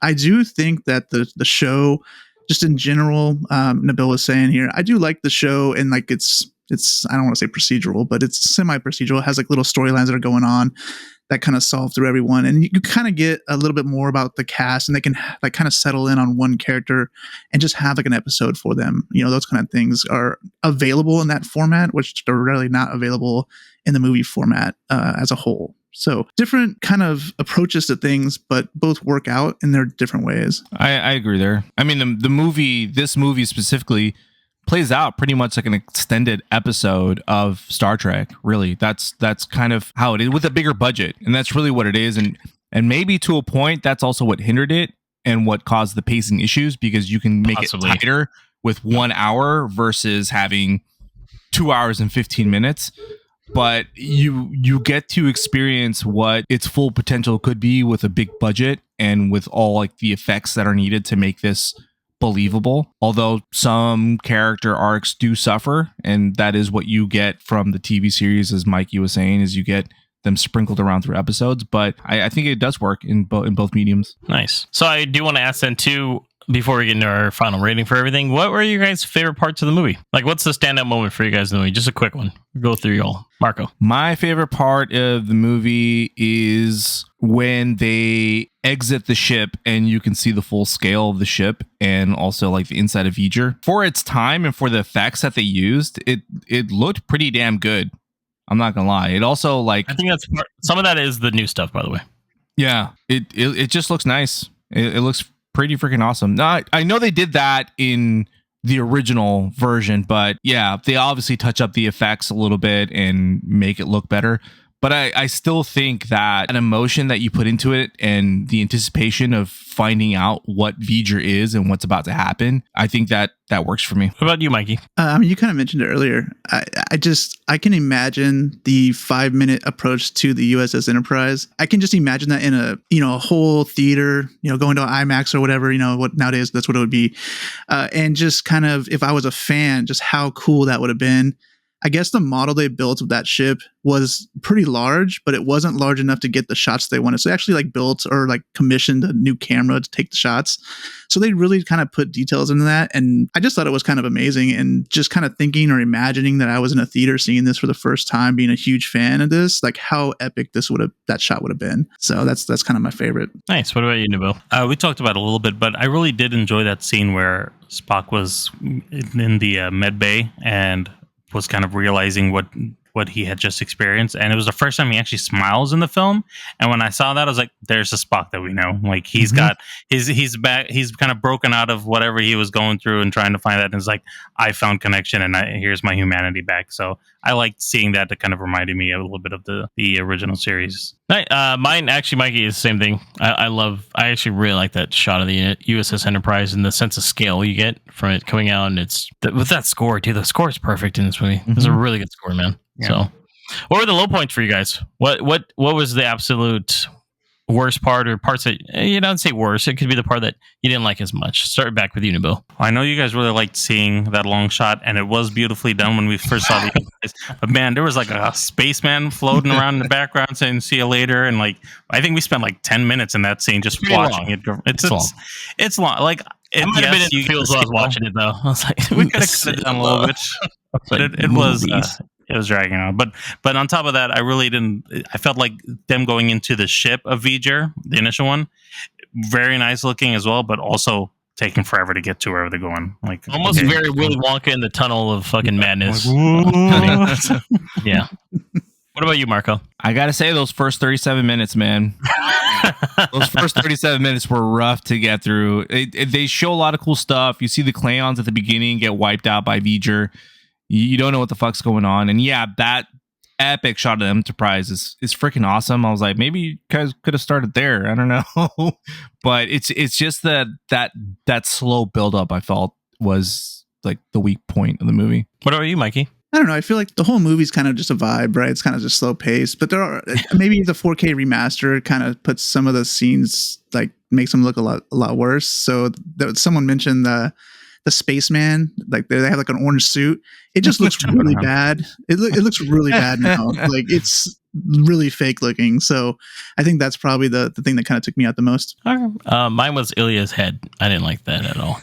I do think that the show, just in general, Nabil was saying here, I do like the show, and like it's I don't want to say procedural, but it's semi-procedural. It has like little storylines that are going on that kind of solve through everyone. And you kind of get a little bit more about the cast, and they can like kind of settle in on one character and just have like an episode for them. Those kind of things are available in that format, which are really not available in the movie format as a whole. So different kind of approaches to things, but both work out in their different ways. I agree there. I mean, this movie specifically plays out pretty much like an extended episode of Star Trek. Really, that's kind of how it is, with a bigger budget, and that's really what it is. And maybe to a point, that's also what hindered it and what caused the pacing issues, because you can make Possibly. it tighter with 1 hour versus having 2 hours and 15 minutes. But you get to experience what its full potential could be with a big budget and with all like the effects that are needed to make this believable. Although some character arcs do suffer, and that is what you get from the TV series, as Mikey was saying, is you get them sprinkled around through episodes. But I think it does work in both mediums. Nice. So I do want to ask then too, before we get into our final rating for everything, what were your guys' favorite parts of the movie? Like, what's the standout moment for you guys in the movie? Just a quick one. Go through y'all. Marco. My favorite part of the movie is when they exit the ship and you can see the full scale of the ship and also like the inside of Voyager. For its time and for the effects that they used, it looked pretty damn good. I'm not gonna lie. It also like, I think that's some of that is the new stuff, by the way. Yeah, it just looks nice. It looks pretty freaking awesome. Now, I know they did that in the original version, but yeah, they obviously touch up the effects a little bit and make it look better. But I still think that an emotion that you put into it and the anticipation of finding out what Voyager is and what's about to happen, I think that works for me. What about you, Mikey? You kind of mentioned it earlier. I can imagine the 5-minute approach to the USS Enterprise. I can just imagine that in a whole theater, going to IMAX or whatever, what nowadays that's what it would be. And just kind of, if I was a fan, just how cool that would have been. I guess the model they built of that ship was pretty large, but it wasn't large enough to get the shots they wanted. So they actually built or commissioned a new camera to take the shots. So they really kind of put details into that. And I just thought it was kind of amazing. And just kind of thinking or imagining that I was in a theater seeing this for the first time, being a huge fan of this, like how epic that shot would have been. So that's kind of my favorite. Nice. What about you, Nabil? We talked about it a little bit, but I really did enjoy that scene where Spock was in the med bay and was kind of realizing what he had just experienced, and it was the first time he actually smiles in the film. And when I saw that, I was like, there's a Spock that we know. Like he's got he's back, he's kind of broken out of whatever he was going through and trying to find that, and it's like, I found connection and here's my humanity back. So I liked seeing that. It kind of reminded me a little bit of the original series. Mine actually, Mikey, is the same thing. I actually really like that shot of the USS Enterprise and the sense of scale you get from it coming out, and it's with that score too. The score is perfect in this movie. It's a really good score, man. Yeah. So, what were the low points for you guys? What was the absolute worst part, or parts that you don't say worst? It could be the part that you didn't like as much. Start back with you, Nabil. I know you guys really liked seeing that long shot, and it was beautifully done when we first saw the guys. But man, there was like a spaceman floating around in the background saying "see you later," and I think we spent 10 minutes in that scene just watching it. It's long. Like it might have been in the fields while I was watching it, though. I was like, we could have cut it down a little bit, but it was dragging on. But on top of that, I really didn't. I felt like them going into the ship of Voyager, the initial one, very nice looking as well, but also taking forever to get to wherever they're going. Like almost very Willy Wonka in the tunnel of fucking madness. Yeah. What about you, Marco? I gotta say, those first 37 minutes, man. Those first 37 minutes were rough to get through. They show a lot of cool stuff. You see the Klingons at the beginning get wiped out by V'ger. You don't know what the fuck's going on. And yeah, that epic shot of the Enterprise is freaking awesome. I was like, maybe you guys could have started there. I don't know. But it's just that slow buildup I felt was like the weak point of the movie. What about you, Mikey? I don't know. I feel like the whole movie's kind of just a vibe, right? It's kind of just slow paced, but there are maybe the 4K remaster kind of puts some of the scenes, like makes them look a lot worse. So someone mentioned the spaceman, like they have like an orange suit. It just looks really bad. It looks really bad now. Like it's really fake looking. So I think that's probably the thing that kind of took me out the most. Mine was Ilya's head. I didn't like that at all.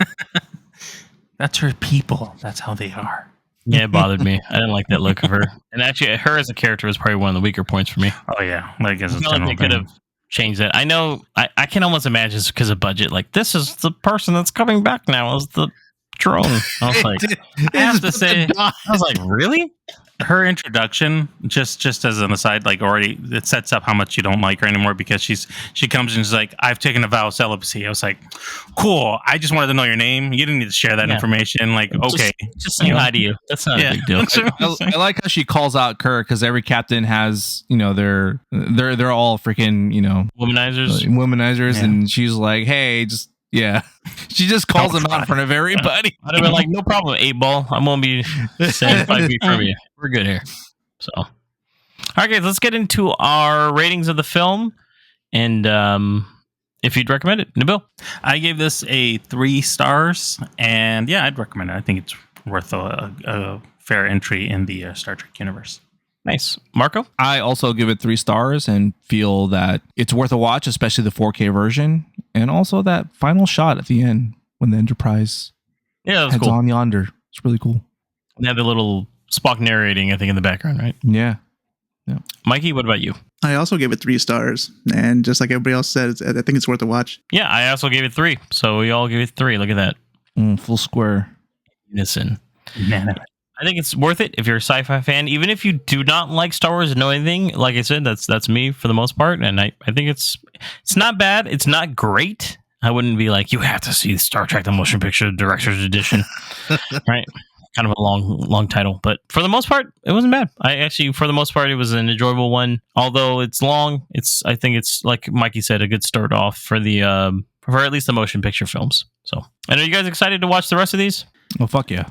That's her people. That's how they are. Yeah, it bothered me. I didn't like that look of her. And actually, her as a character was probably one of the weaker points for me. Oh, yeah. Like, as a I feel like general they could have changed that. I know, I can almost imagine it's because of budget. Like, this is the person that's coming back now as the drone. I was like, I have to say, I was like, really? Her introduction, just as an aside, like already it sets up how much you don't like her anymore, because she comes and she's like, I've taken a vow of celibacy. I was like, cool. I just wanted to know your name. You didn't need to share that information. Like, okay, just saying hi to you. That's not a big deal. I like how she calls out Kirk, because every captain has, they're all freaking, womanizers, and she's like, hey, just. Yeah, she just calls him out in front of everybody. I'd have been like, no problem, 8-ball. I won't be saying 5 feet from you. We're good here. So, all right, guys, let's get into our ratings of the film. And if you'd recommend it, Nabil. I gave this a 3 stars. And yeah, I'd recommend it. I think it's worth a fair entry in the Star Trek universe. Nice. Marco? I also give it 3 stars and feel that it's worth a watch, especially the 4K version. And also that final shot at the end when the Enterprise heads cool. on yonder. It's really cool. They had the little Spock narrating, I think, in the background, right? Yeah. Mikey, what about you? I also gave it 3 stars. And just like everybody else said, I think it's worth a watch. Yeah, I also gave it 3. So we all gave it 3. Look at that. Full square. Unison. I think it's worth it if you're a sci-fi fan. Even if you do not like Star Wars and know anything, like I said, that's me for the most part. And I think it's not bad. It's not great. I wouldn't be like, you have to see Star Trek: The Motion Picture Director's Edition, right? Kind of a long title, but for the most part, it wasn't bad. For the most part, it was an enjoyable one. Although it's long, I think it's like Mikey said, a good start off for for at least the motion picture films. So, and are you guys excited to watch the rest of these? Oh, fuck yeah.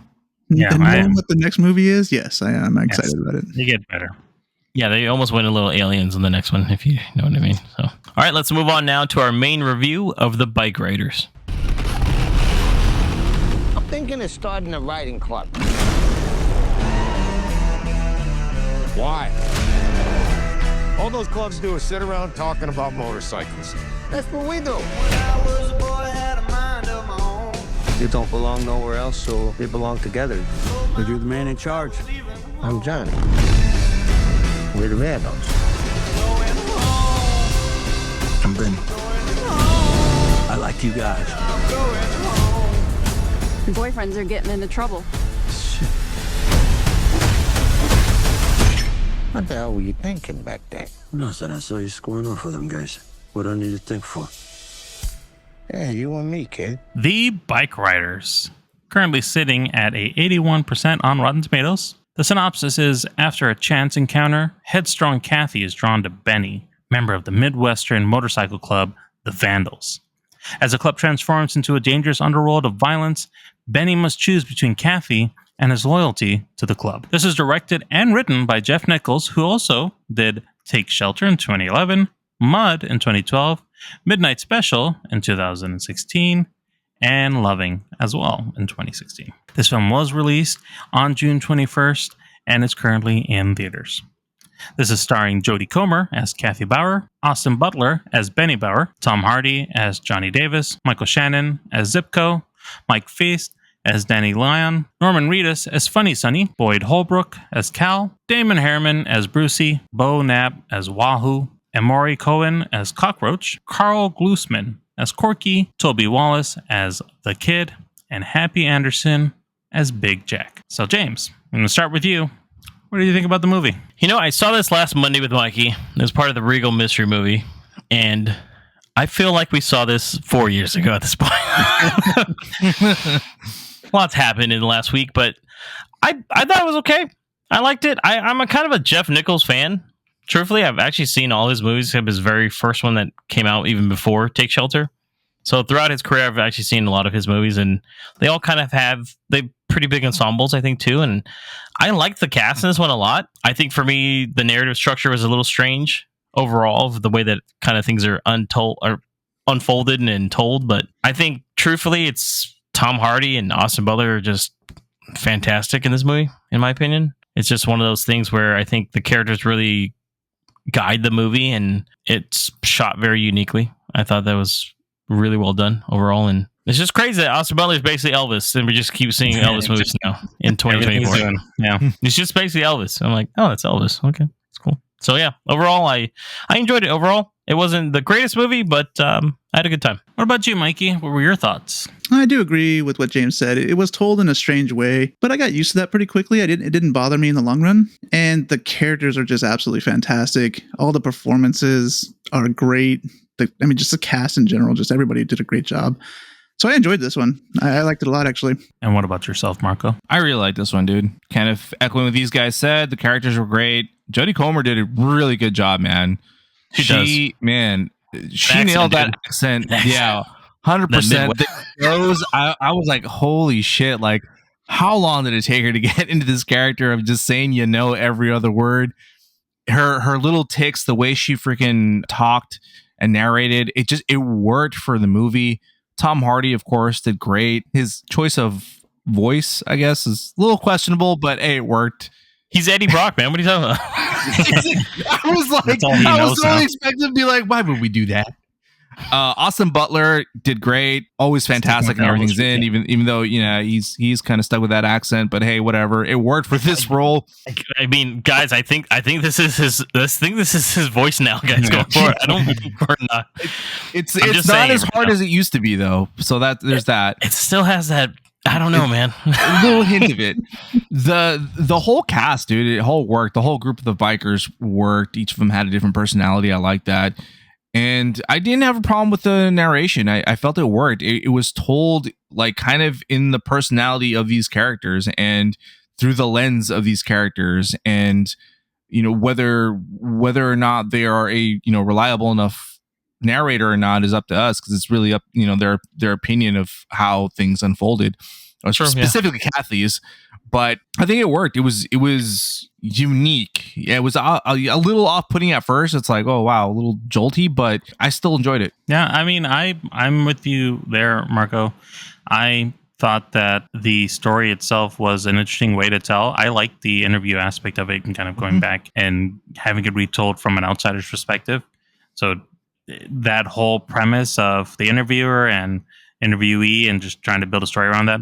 Yeah, and knowing what the next movie is, yes, I am excited about it. They get better. Yeah, they almost went a little aliens in the next one, if you know what I mean. So, all right, let's move on now to our main review of the Bikeriders. I'm thinking of starting a riding club. Why? All those clubs do is sit around talking about motorcycles. That's what we do. You don't belong nowhere else, so we belong together. But you're the man in charge. I'm Johnny. We're the Vandals. I'm Ben. I like you guys. Your boyfriends are getting into trouble. What the hell were you thinking back there? Nothing. I saw you squaring off with them guys. What do I need to think for? Yeah, you and me, kid. The Bikeriders, currently sitting at a 81% on Rotten Tomatoes. The synopsis is, after a chance encounter, headstrong Kathy is drawn to Benny, member of the Midwestern motorcycle club, the Vandals. As the club transforms into a dangerous underworld of violence, Benny must choose between Kathy and his loyalty to the club. This is directed and written by Jeff Nichols, who also did Take Shelter in 2011, Mud in 2012, Midnight Special in 2016, and Loving as well in 2016. This film was released on June 21st and is currently in theaters. This is starring Jodie Comer as Kathy Bauer, Austin Butler as Benny Bauer, Tom Hardy as Johnny Davis, Michael Shannon as Zipco, Mike Feast as Danny Lyon, Norman Reedus as Funny Sonny, Boyd Holbrook as Cal, Damon Harriman as Brucey, Bo Knapp as Wahoo, Emory Cohen as Cockroach, Carl Glusman as Corky, Toby Wallace as The Kid, and Happy Anderson as Big Jack. So James, I'm going to start with you. what do you think about the movie? You know, I saw this last Monday with Mikey as part of the Regal Mystery Movie, and I feel like we saw this 4 years ago at this point. Lots happened in the last week, but I thought it was okay. I liked it. I'm a kind of a Jeff Nichols fan. Truthfully, I've actually seen all his movies, except his very first one that came out even before Take Shelter. So throughout his career, I've actually seen a lot of his movies, and they all kind of have pretty big ensembles, I think, too. And I liked the cast in this one a lot. I think for me, the narrative structure was a little strange overall, of the way that kind of things are untold or unfolded and told. But I think, truthfully, it's Tom Hardy and Austin Butler are just fantastic in this movie, in my opinion. It's just one of those things where I think the characters really guide the movie, and it's shot very uniquely. I thought that was really well done overall, and it's just crazy that Austin Butler is basically Elvis, and we just keep seeing Elvis movies now in 2024. Yeah, it's just basically Elvis. I'm like, oh, that's Elvis. Okay, it's cool. So yeah, overall, I enjoyed it. Overall, it wasn't the greatest movie, but I had a good time. What about you, Mikey? What were your thoughts? I do agree with what James said. It was told in a strange way, but I got used to that pretty quickly. It didn't bother me in the long run, and the characters are just absolutely fantastic. All the performances are great. Just the cast in general, just everybody did a great job. So I enjoyed this one. I liked it a lot, actually. And what about yourself, Marco? I really like this one, dude. Kind of echoing what these guys said. The characters were great. Jodie Comer did a really good job, man. She nailed that accent. Yeah, 100%. I was like, holy shit! Like, how long did it take her to get into this character of just saying every other word? Her little ticks, the way she freaking talked and narrated, it worked for the movie. Tom Hardy, of course, did great. His choice of voice, I guess, is a little questionable, but hey, it worked. He's Eddie Brock, man. What are you talking about? I was like, I was totally expecting to be like, why would we do that? Austin Butler did great, always fantastic, and everything's in. Even though he's kind of stuck with that accent, but hey, whatever, it worked for this role. I mean, guys, I think this is his voice now, guys. Going forward, I don't think we're not. It's not as hard as it used to be, though. So there's that. It still has that. I don't know, man. A little hint of it. The whole cast, dude, it all worked. The whole group of the bikers worked. Each of them had a different personality. I like that. And I didn't have a problem with the narration. I felt it worked. It was told like kind of in the personality of these characters and through the lens of these characters. And, whether or not they are a, reliable enough narrator or not is up to us, because it's really up, their opinion of how things unfolded. Specifically Kathy's. But I think it worked. It was unique. Yeah, it was a little off-putting at first. It's like, oh wow, a little jolty, but I still enjoyed it. Yeah, I mean, I'm with you there, Marco. I thought that the story itself was an interesting way to tell. I liked the interview aspect of it and kind of going back and having it retold from an outsider's perspective. So that whole premise of the interviewer and interviewee and just trying to build a story around that,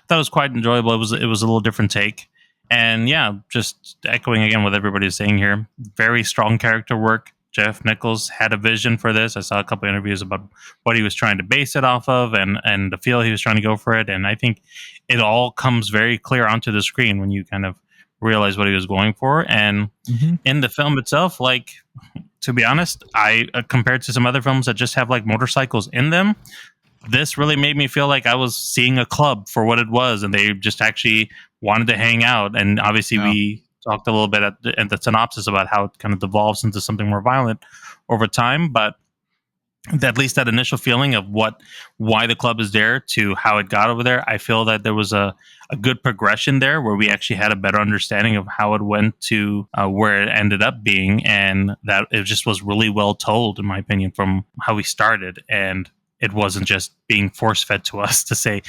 that was quite enjoyable. It was a little different take. And yeah, just echoing again what everybody's saying here, very strong character work. Jeff Nichols had a vision for this. I saw a couple of interviews about what he was trying to base it off of and the feel he was trying to go for it. And I think it all comes very clear onto the screen when you kind of realize what he was going for. And in the film itself, like, to be honest, I compared to some other films that just have like motorcycles in them, this really made me feel like I was seeing a club for what it was, and they just actually wanted to hang out. And obviously, we talked a little bit at the synopsis about how it kind of devolves into something more violent over time. But at least that initial feeling of why the club is there to how it got over there, I feel that there was a good progression there where we actually had a better understanding of how it went to where it ended up being, and that it just was really well told, in my opinion, from how we started. And it wasn't just being force-fed to us to say,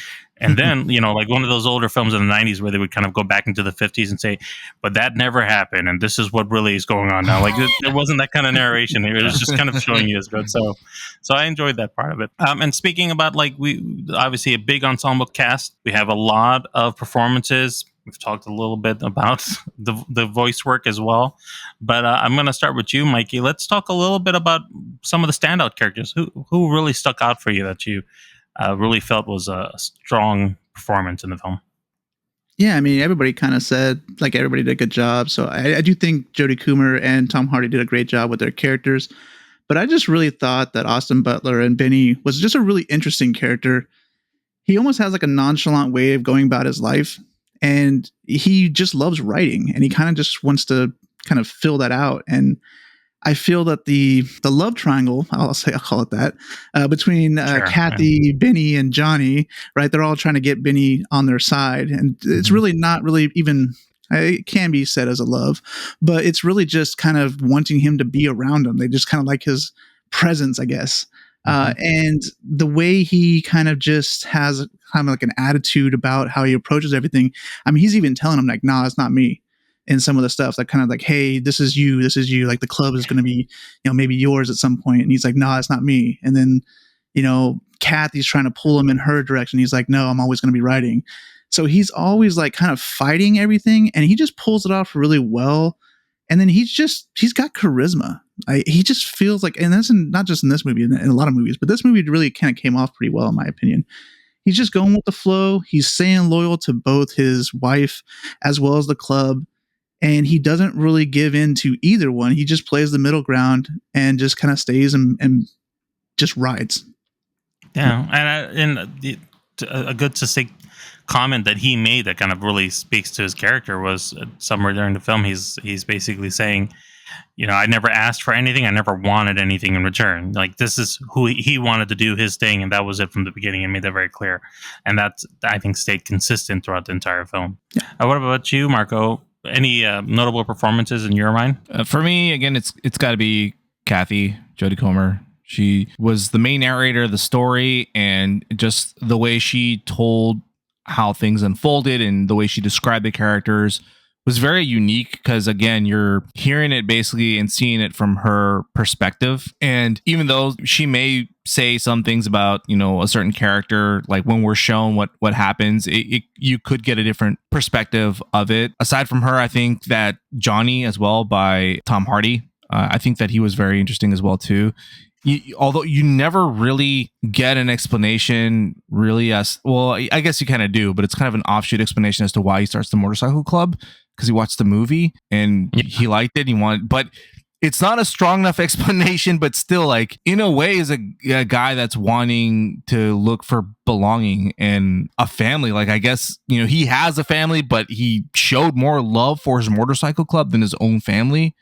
and then, like one of those older films in the 90s where they would kind of go back into the 50s and say, but that never happened, and this is what really is going on now. Like, there wasn't that kind of narration. It was just kind of showing you as good. So I enjoyed that part of it. And speaking about, like, we obviously a big ensemble cast. We have a lot of performances. We've talked a little bit about the voice work as well. But I'm going to start with you, Mikey. Let's talk a little bit about some of the standout characters. Who really stuck out for you that you really felt was a strong performance in the film? Yeah, I mean, everybody kind of said, like, everybody did a good job. So I do think Jodie Comer and Tom Hardy did a great job with their characters. But I just really thought that Austin Butler and Benny was just a really interesting character. He almost has like a nonchalant way of going about his life. And he just loves writing. And he kind of just wants to kind of fill that out. And I feel that the love triangle, I'll call it that, between Kathy, Benny, and Johnny, right? They're all trying to get Benny on their side, and it's really not really even. It can be said as a love, but it's really just kind of wanting him to be around them. They just kind of like his presence, I guess. And the way he kind of just has kind of like an attitude about how he approaches everything. I mean, he's even telling them like, "Nah, it's not me." In some of the stuff, like kind of like, "Hey, this is you. Like the club is going to be, maybe yours at some point." And he's like, "No, it's not me." And then, Kathy's trying to pull him in her direction. He's like, "No, I'm always going to be writing." So he's always like kind of fighting everything, and he just pulls it off really well. And then he's got charisma. He just feels like, and that's not just in this movie, in a lot of movies, but this movie really kind of came off pretty well, in my opinion. He's just going with the flow. He's staying loyal to both his wife as well as the club. And he doesn't really give in to either one. He just plays the middle ground and just kind of stays and just rides. Yeah, and a good succinct comment that he made that kind of really speaks to his character was somewhere during the film. He's basically saying, I never asked for anything. I never wanted anything in return. Like, this is who he wanted to do his thing, and that was it from the beginning, and made that very clear. And that, I think, stayed consistent throughout the entire film. Yeah. What about you, Marco? Any notable performances in your mind? For me, again, it's got to be Kathy, Jodie Comer. She was the main narrator of the story, and just the way she told how things unfolded and the way she described the characters was very unique, because again, you're hearing it basically and seeing it from her perspective. And even though she may say some things about, a certain character, like when we're shown what happens, you could get a different perspective of it. Aside from her, I think that Johnny as well, by Tom Hardy, I think that he was very interesting as well too. Although you never really get an explanation really as well, I guess you kind of do, but it's kind of an offshoot explanation as to why he starts the motorcycle club, because he watched the movie and he liked it. But it's not a strong enough explanation, but still, like, in a way, is a guy that's wanting to look for belonging and a family. Like, I guess, he has a family, but he showed more love for his motorcycle club than his own family.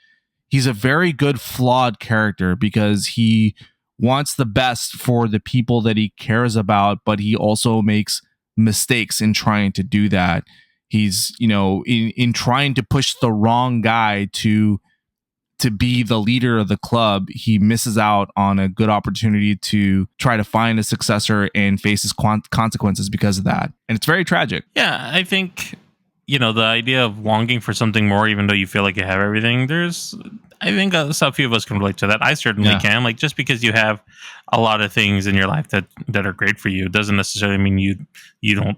He's a very good flawed character because he wants the best for the people that he cares about, but he also makes mistakes in trying to do that. He's, in trying to push the wrong guy to be the leader of the club, he misses out on a good opportunity to try to find a successor and face his consequences because of that. And it's very tragic. Yeah, I think, the idea of longing for something more, even though you feel like you have everything, I think a few of us can relate to that. I certainly can. Like, just because you have a lot of things in your life that are great for you doesn't necessarily mean you don't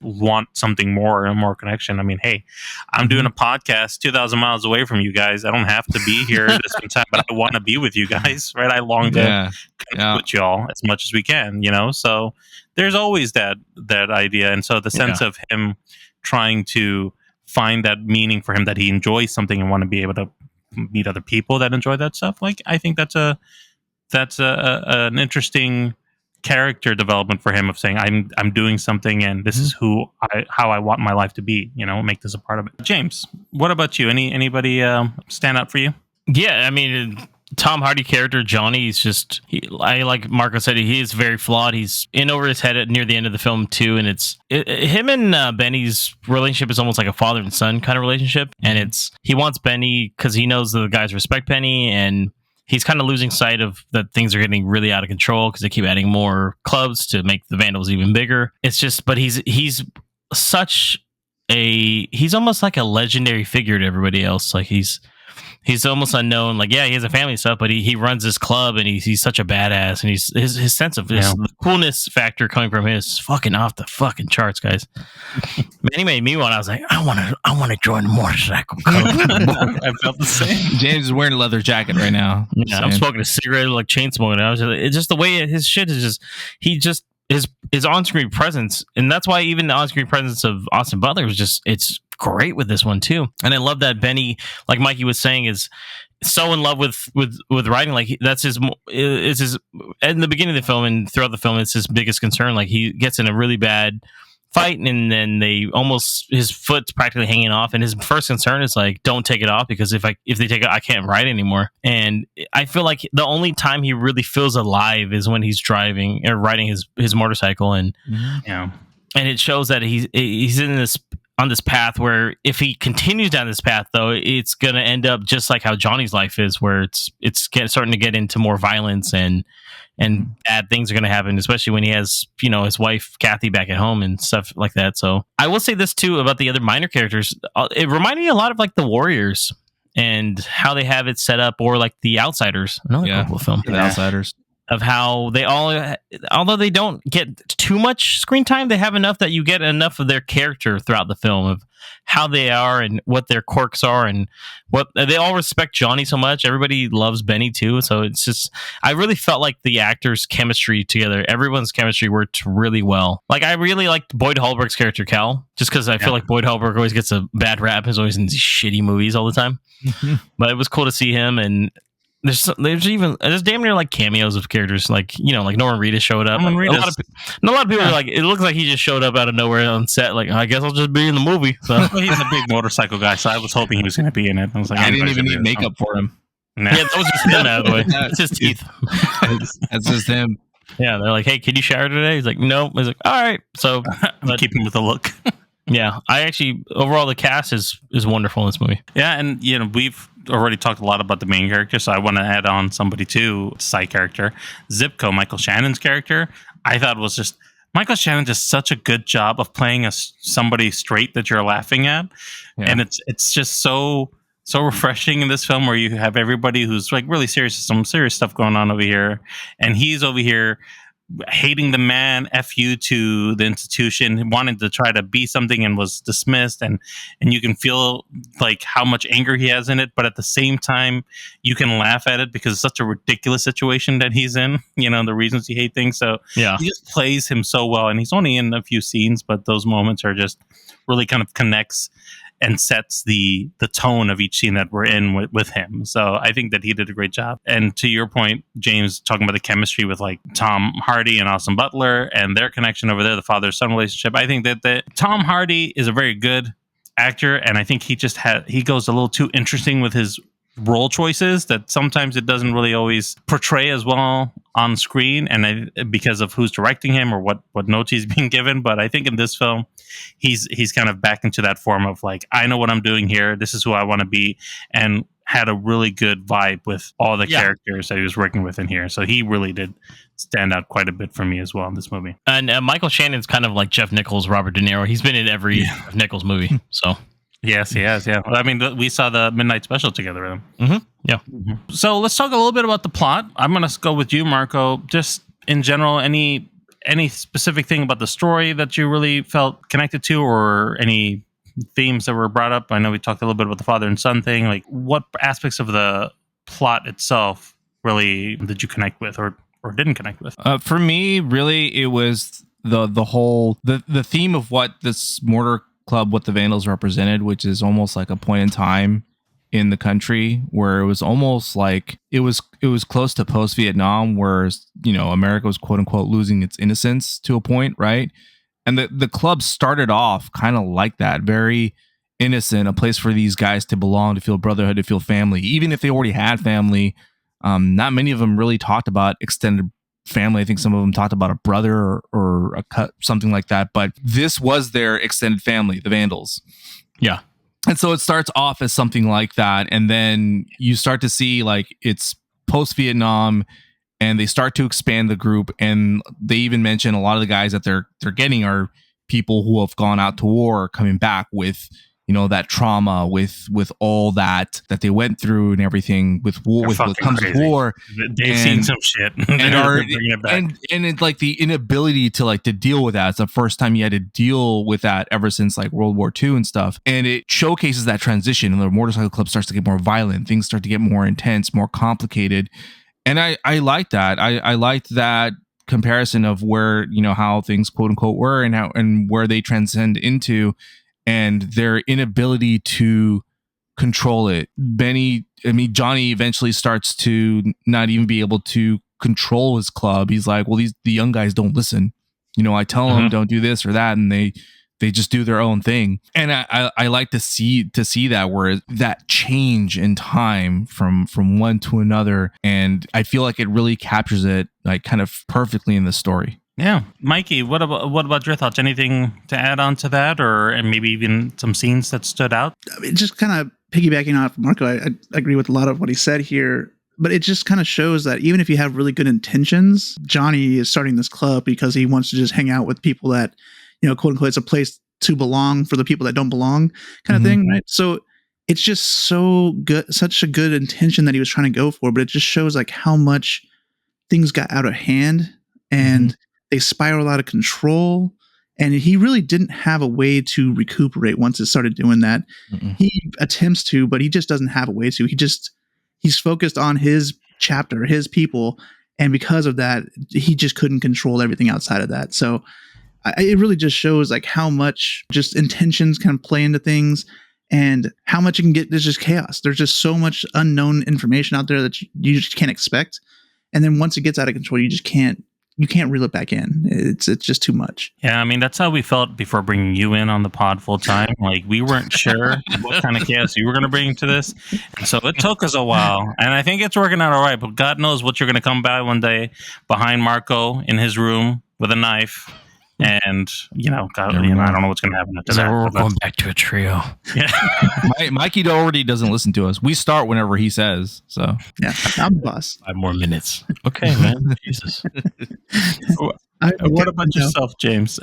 want something more and more connection. I mean, hey, I'm doing a podcast 2,000 miles away from you guys. I don't have to be here this time, but I want to be with you guys, right? I long to connect with y'all as much as we can, So there's always that idea. And so the sense of him trying to find that meaning for him, that he enjoys something and want to be able to meet other people that enjoy that stuff. Like, I think that's an interesting character development for him, of saying, I'm doing something, and this is how I want my life to be, make this a part of it. James, what about you? Anybody stand out for you? Yeah, I mean, Tom Hardy character Johnny, he's just, like Marco said, he is very flawed. He's in over his head near the end of the film too, and him and Benny's relationship is almost like a father and son kind of relationship, and he wants Benny because he knows the guys respect Benny, and he's kind of losing sight of that things are getting really out of control because they keep adding more clubs to make the Vandals even bigger. It's just, but he's almost like a legendary figure to everybody else. Like, he's almost unknown. Like, yeah, he has a family and stuff, but he runs this club, and he's such a badass, and his sense of the coolness factor coming from him is fucking off the fucking charts, guys. He made me one. I was like, I want to join the motorcycle club. I felt the same. James is wearing a leather jacket right now. Yeah, I'm smoking a cigarette, like chain smoking. It's just the way his shit is just. his on-screen presence, and that's why even the on-screen presence of Austin Butler was just, it's great with this one too. And I love that Benny, like Mikey was saying, is so in love with writing. Like that's his is his in the beginning of the film and throughout the film, it's his biggest concern. Like he gets in a really bad fight and then his foot's practically hanging off, and his first concern is like, don't take it off, because if they take it, I can't ride anymore. And I feel like the only time he really feels alive is when he's driving or riding his motorcycle, and and it shows that he's in this on this path where if he continues down this path, though, it's gonna end up just like how Johnny's life is, where it's starting to get into more violence and bad things are going to happen, especially when he has, his wife Kathy back at home and stuff like that. So I will say this too about the other minor characters. It reminded me a lot of like the Warriors and how they have it set up, or like the Outsiders, another cool film. The Outsiders. Of how they all, although they don't get too much screen time, they have enough that you get enough of their character throughout the film, of how they are and what their quirks are, and what they all respect Johnny so much. Everybody loves Benny too. So it's just, I really felt like the actors' chemistry together, everyone's chemistry worked really well. Like I really liked Boyd Holbrook's character Cal, just because I feel like Boyd Holbrook always gets a bad rap. He's always in these shitty movies all the time. But it was cool to see him. And there's damn near like cameos of characters, like like Norman Reedus showed up. A lot of people are like, it looks like he just showed up out of nowhere on set. Like, I guess I'll just be in the movie. So he's a big motorcycle guy, so I was hoping he was going to be in it. I was like, I didn't even need makeup for him. Yeah, that was just him out of the way. It's his teeth. That's just him. Yeah, they're like, hey, can you shower today? He's like, no. He's like, all right. So keep him with the look. Yeah, I actually, overall, the cast is wonderful in this movie. Yeah, and we've already talked a lot about the main character, so I want to add on somebody too, side character. Zipco, Michael Shannon's character, I thought was just, Michael Shannon does such a good job of playing somebody straight that you're laughing at. Yeah. And it's just so refreshing in this film, where you have everybody who's like really serious, some serious stuff going on over here, and he's over here hating the man, F you to the institution, wanting to try to be something and was dismissed, and you can feel like how much anger he has in it, but at the same time you can laugh at it because it's such a ridiculous situation that he's in, the reasons he hates things. So he just plays him so well, and he's only in a few scenes, but those moments are just really kind of connects and sets the tone of each scene that we're in with him. So I think that he did a great job. And to your point, James, talking about the chemistry with like Tom Hardy and Austin Butler and their connection over there, the father-son relationship, I think that Tom Hardy is a very good actor, and I think he goes a little too interesting with his role choices that sometimes it doesn't really always portray as well on screen, and because of who's directing him or what notes he's being given. But I think in this film, he's kind of back into that form of like, I know what I'm doing here. This is who I want to be, and had a really good vibe with all the characters that he was working with in here. So he really did stand out quite a bit for me as well in this movie. And Michael Shannon's kind of like Jeff Nichols, Robert De Niro. He's been in every Nichols movie. So yes, he has. Yeah, I mean, we saw the Midnight Special together with him. Mm-hmm. Yeah. Mm-hmm. So let's talk a little bit about the plot. I'm going to go with you, Marco. Just in general, any specific thing about the story that you really felt connected to, or any themes that were brought up? I know we talked a little bit about the father and son thing. Like, what aspects of the plot itself really did you connect with, or didn't connect with? For me, really, it was the whole the theme of what this mortar club, what the Vandals represented, which is almost like a point in time in the country where it was almost like it was close to post-Vietnam, where America was quote unquote losing its innocence to a point, right? And the club started off kind of like that, very innocent, a place for these guys to belong, to feel brotherhood, to feel family, even if they already had family. Not many of them really talked about extended family. I think some of them talked about a brother or a cut, something like that. But this was their extended family, the Vandals. Yeah. And so it starts off as something like that. And then you start to see like it's post-Vietnam, and they start to expand the group. And they even mention a lot of the guys that they're getting are people who have gone out to war, coming back with, that trauma, with all that they went through and everything with war, with what comes with war. They've seen some shit and it's like the inability to deal with that. It's the first time you had to deal with that ever since like World War II and stuff. And it showcases that transition, and the motorcycle club starts to get more violent. Things start to get more intense, more complicated. And I like that. I liked that comparison of where, how things quote unquote were and where they transcend into, and their inability to control it. Johnny eventually starts to not even be able to control his club. He's like, well, the young guys don't listen. I tell them don't do this or that, and they just do their own thing. And I like to see that, where that change in time from one to another, and I feel like it really captures it like kind of perfectly in the story. Yeah, Mikey, what about your thoughts? Anything to add on to that, or maybe even some scenes that stood out? I mean, just kind of piggybacking off Marco, I agree with a lot of what he said here. But it just kind of shows that even if you have really good intentions, Johnny is starting this club because he wants to just hang out with people that, quote unquote, it's a place to belong for the people that don't belong kind of thing, right? So it's just so good, such a good intention that he was trying to go for, but it just shows like how much things got out of hand and they spiraled out of control. And he really didn't have a way to recuperate once it started doing that. He attempts to, but he just doesn't have a way to. He's focused on his chapter, his people, and because of that, he just couldn't control everything outside of that. So it really just shows like how much just intentions kind of play into things, and how much you can get. There's just chaos. There's just so much unknown information out there that you just can't expect. And then once it gets out of control, you can't reel it back in. It's just too much. Yeah, I mean, that's how we felt before bringing you in on the pod full time. Like, we weren't sure what kind of chaos you were going to bring to this. And so it took us a while. And I think it's working out all right. But God knows what you're going to come by one day behind Marco in his room with a knife. And, God, I don't know what's going to happen after that. We're going back to a trio. Yeah. Mikey already doesn't listen to us. We start whenever he says. So yeah, I'm the boss. 5 more minutes. Okay, man. Jesus. What about yourself, James?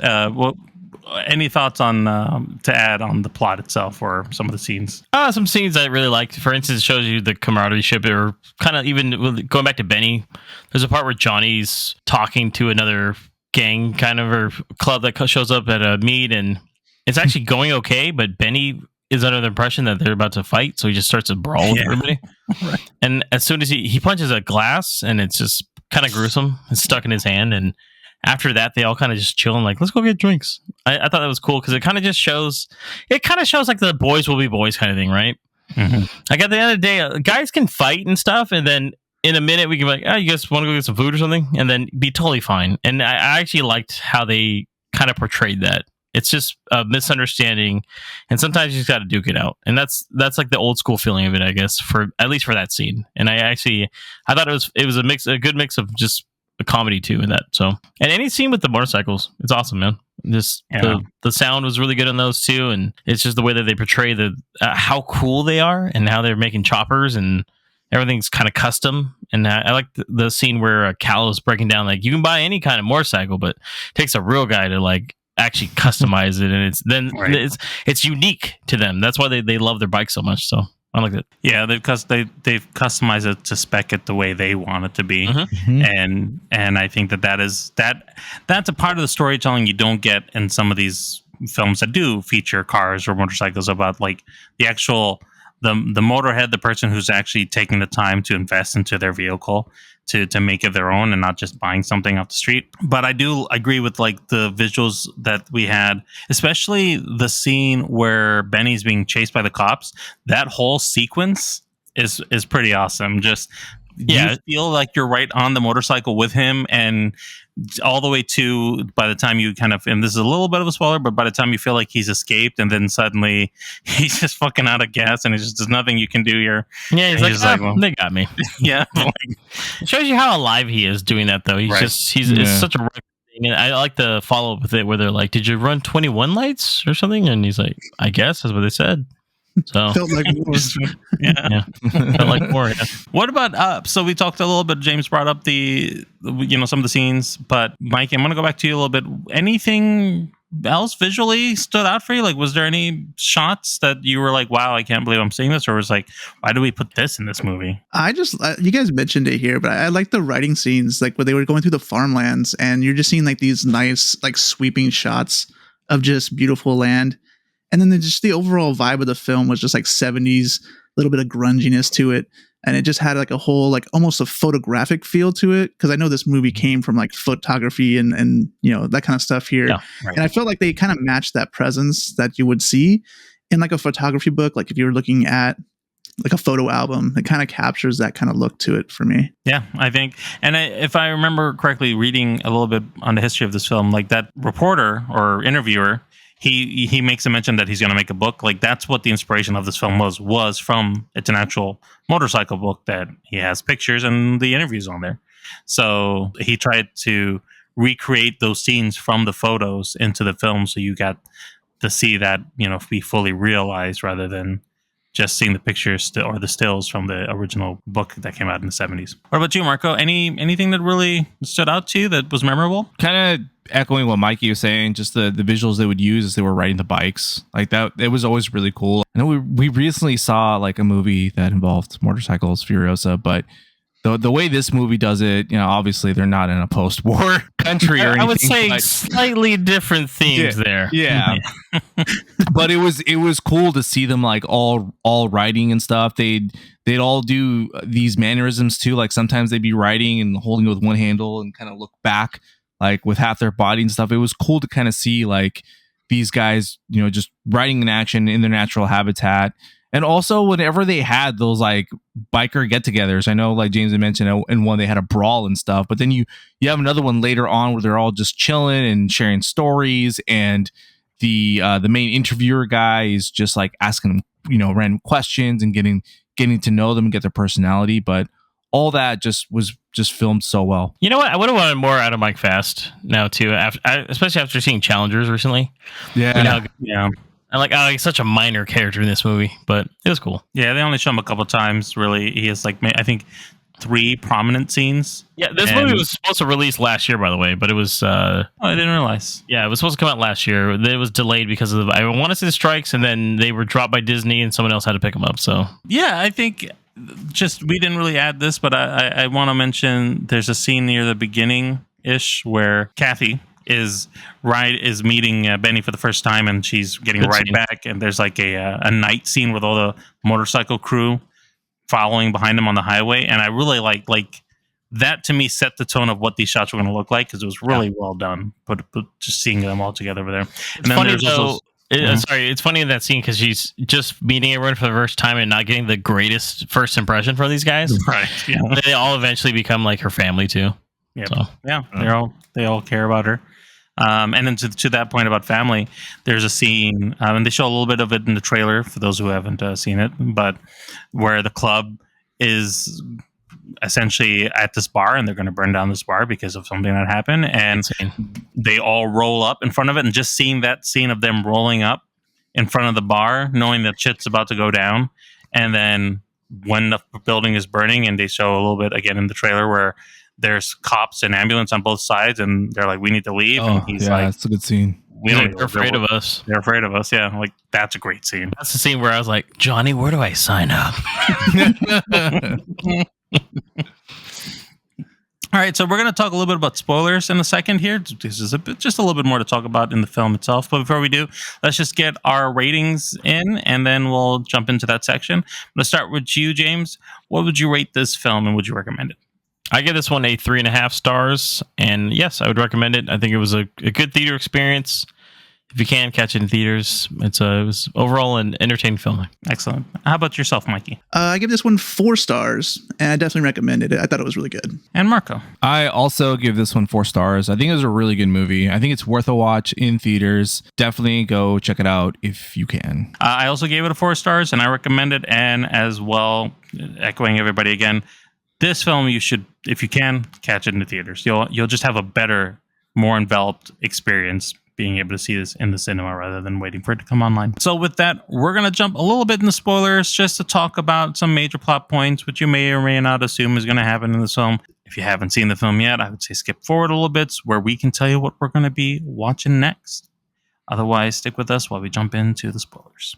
Any thoughts on to add on the plot itself or some of the scenes? Some scenes I really liked. For instance, it shows you the camaraderie ship, or kind of even going back to Benny. There's a part where Johnny's talking to another gang kind of or club that shows up at a meet, and it's actually going okay, but Benny is under the impression that they're about to fight, so he just starts a brawl with everybody. Right. And as soon as he punches a glass, and it's just kind of gruesome, it's stuck in his hand, and after that they all kind of just chill and like, let's go get drinks. I thought that was cool because it kind of shows like the boys will be boys kind of thing, right? Like at the end of the day, guys can fight and stuff, and then in a minute we can be like, oh, you guys want to go get some food or something, and then be totally fine. And I actually liked how they kind of portrayed that. It's just a misunderstanding, and sometimes you just got to duke it out. And that's like the old school feeling of it, I guess, for at least for that scene. And I thought it was a good mix of just a comedy too in that. So, and any scene with the motorcycles, it's awesome, man. Just the sound was really good on those too, and it's just the way that they portray the how cool they are and how they're making choppers and everything's kind of custom. And I like the scene where Cal is breaking down, like, you can buy any kind of motorcycle, but it takes a real guy to like actually customize it, and it's unique to them. That's why they love their bike so much. So I like that. Yeah, they've customized it to spec it the way they want it to be, and I think that's a part of the storytelling you don't get in some of these films that do feature cars or motorcycles, about like the actual the motorhead, the person who's actually taking the time to invest into their vehicle to make it their own and not just buying something off the street. But I do agree with like the visuals that we had, especially the scene where Benny's being chased by the cops. That whole sequence is pretty awesome. Just you feel like you're right on the motorcycle with him, and all the way to by the time you kind of, and this is a little bit of a spoiler, but by the time you feel like he's escaped, and then suddenly he's just fucking out of gas, and there's nothing you can do here. Yeah, he's like, well, they got me. Yeah, it shows you how alive he is doing that, though. It's such a thing. And I like the follow up with it where they're like, "Did you run 21 lights or something?" And he's like, "I guess that's what they said." So felt like more. Felt like more. Yeah. What about so we talked a little bit, James brought up the some of the scenes, but Mike, I'm gonna go back to you a little bit. Anything else visually stood out for you? Like, was there any shots that you were like, wow, I can't believe I'm seeing this, or was like, why do we put this in this movie? I just you guys mentioned it here, but I like the riding scenes, like where they were going through the farmlands and you're just seeing like these nice like sweeping shots of just beautiful land. And then just the overall vibe of the film was just like 70s, a little bit of grunginess to it. and it just had like a whole like almost a photographic feel to it, because I know this movie came from like photography and you know, that kind of stuff here. Yeah, right. And I felt like they kind of matched that presence that you would see in like a photography book. Like if you were looking at like a photo album, it kind of captures that kind of look to it for me. Yeah, I think, and if I remember correctly, reading a little bit on the history of this film, like that reporter or interviewer, he makes a mention that he's going to make a book. Like that's what the inspiration of this film was from. It's an actual motorcycle book that he has pictures and the interviews on there. So he tried to recreate those scenes from the photos into the film, so you got to see that, you know, be fully realized rather than just seeing the pictures or the stills from the original book that came out in the 70s. What about you, Marco? Anything that really stood out to you that was memorable? Kind of echoing what Mikey was saying, just the visuals they would use as they were riding the bikes. Like that, it was always really cool. I know we recently saw like a movie that involved motorcycles, Furiosa, but the way this movie does it, you know, obviously they're not in a post-war country or anything. I would say but slightly different themes there. Yeah. But it was cool to see them like all riding and stuff. They'd all do these mannerisms too. Like sometimes they'd be riding and holding with one handle and kind of look back like with half their body and stuff. It was cool to kind of see like these guys, you know, just riding in action in their natural habitat. And also whenever they had those like biker get-togethers, I know like James had mentioned in one they had a brawl and stuff, but then you have another one later on where they're all just chilling and sharing stories, and the main interviewer guy is just like asking them, you know, random questions and getting to know them and get their personality. But all that was filmed so well. You know what? I would have wanted more out of Mike Fast now too, especially after seeing Challengers recently. Yeah, you know, yeah. I like, he's such a minor character in this movie, but it was cool. Yeah, they only show him a couple times. Really, he has like I think 3 prominent scenes. Yeah, this movie was supposed to release last year, by the way, but it was. I didn't realize. Yeah, it was supposed to come out last year. It was delayed because of I want to say the strikes, and then they were dropped by Disney, and someone else had to pick them up. So yeah, I think just we didn't really add this, but I want to mention there's a scene near the beginning ish where Kathy is meeting Benny for the first time, and she's getting Good right scene. back, and there's like a night scene with all the motorcycle crew following behind them on the highway, and I really like that. To me, set the tone of what these shots were going to look like, because it was really well done. But just seeing them all together over there. It's funny though. It's funny in that scene because she's just meeting everyone for the first time and not getting the greatest first impression from these guys. Right. Yeah. They all eventually become like her family too. Yeah. So. Yeah. They all care about her. And then to that point about family, there's a scene, and they show a little bit of it in the trailer for those who haven't seen it, but where the club is essentially at this bar, and they're going to burn down this bar because of something that happened, and they all roll up in front of it, and just seeing that scene of them rolling up in front of the bar, knowing that shit's about to go down, and then when the building is burning, and they show a little bit again in the trailer where there's cops and ambulance on both sides, and they're like, we need to leave. Oh, and he's like, that's a good scene. They're afraid of us. They're afraid of us. Yeah. Like, that's a great scene. That's the scene where I was like, Johnny, where do I sign up? All right. So we're going to talk a little bit about spoilers in a second here. This is just a little bit more to talk about in the film itself. But before we do, let's just get our ratings in, and then we'll jump into that section. Let's start with you, James. What would you rate this film, and would you recommend it? I give this one a 3.5 stars, and yes, I would recommend it. I think it was a good theater experience. If you can catch it in theaters, it was overall an entertaining film. Excellent. How about yourself, Mikey? I give this one 4 stars, and I definitely recommend it. I thought it was really good. And Marco? I also give this one 4 stars. I think it was a really good movie. I think it's worth a watch in theaters. Definitely go check it out if you can. I also gave it a 4 stars, and I recommend it. And as well, echoing everybody again, this film, you should, if you can, catch it in the theaters. You'll just have a better, more enveloped experience being able to see this in the cinema rather than waiting for it to come online. So with that, we're going to jump a little bit in the spoilers just to talk about some major plot points, which you may or may not assume is going to happen in this film. If you haven't seen the film yet, I would say skip forward a little bit where we can tell you what we're going to be watching next. Otherwise, stick with us while we jump into the spoilers.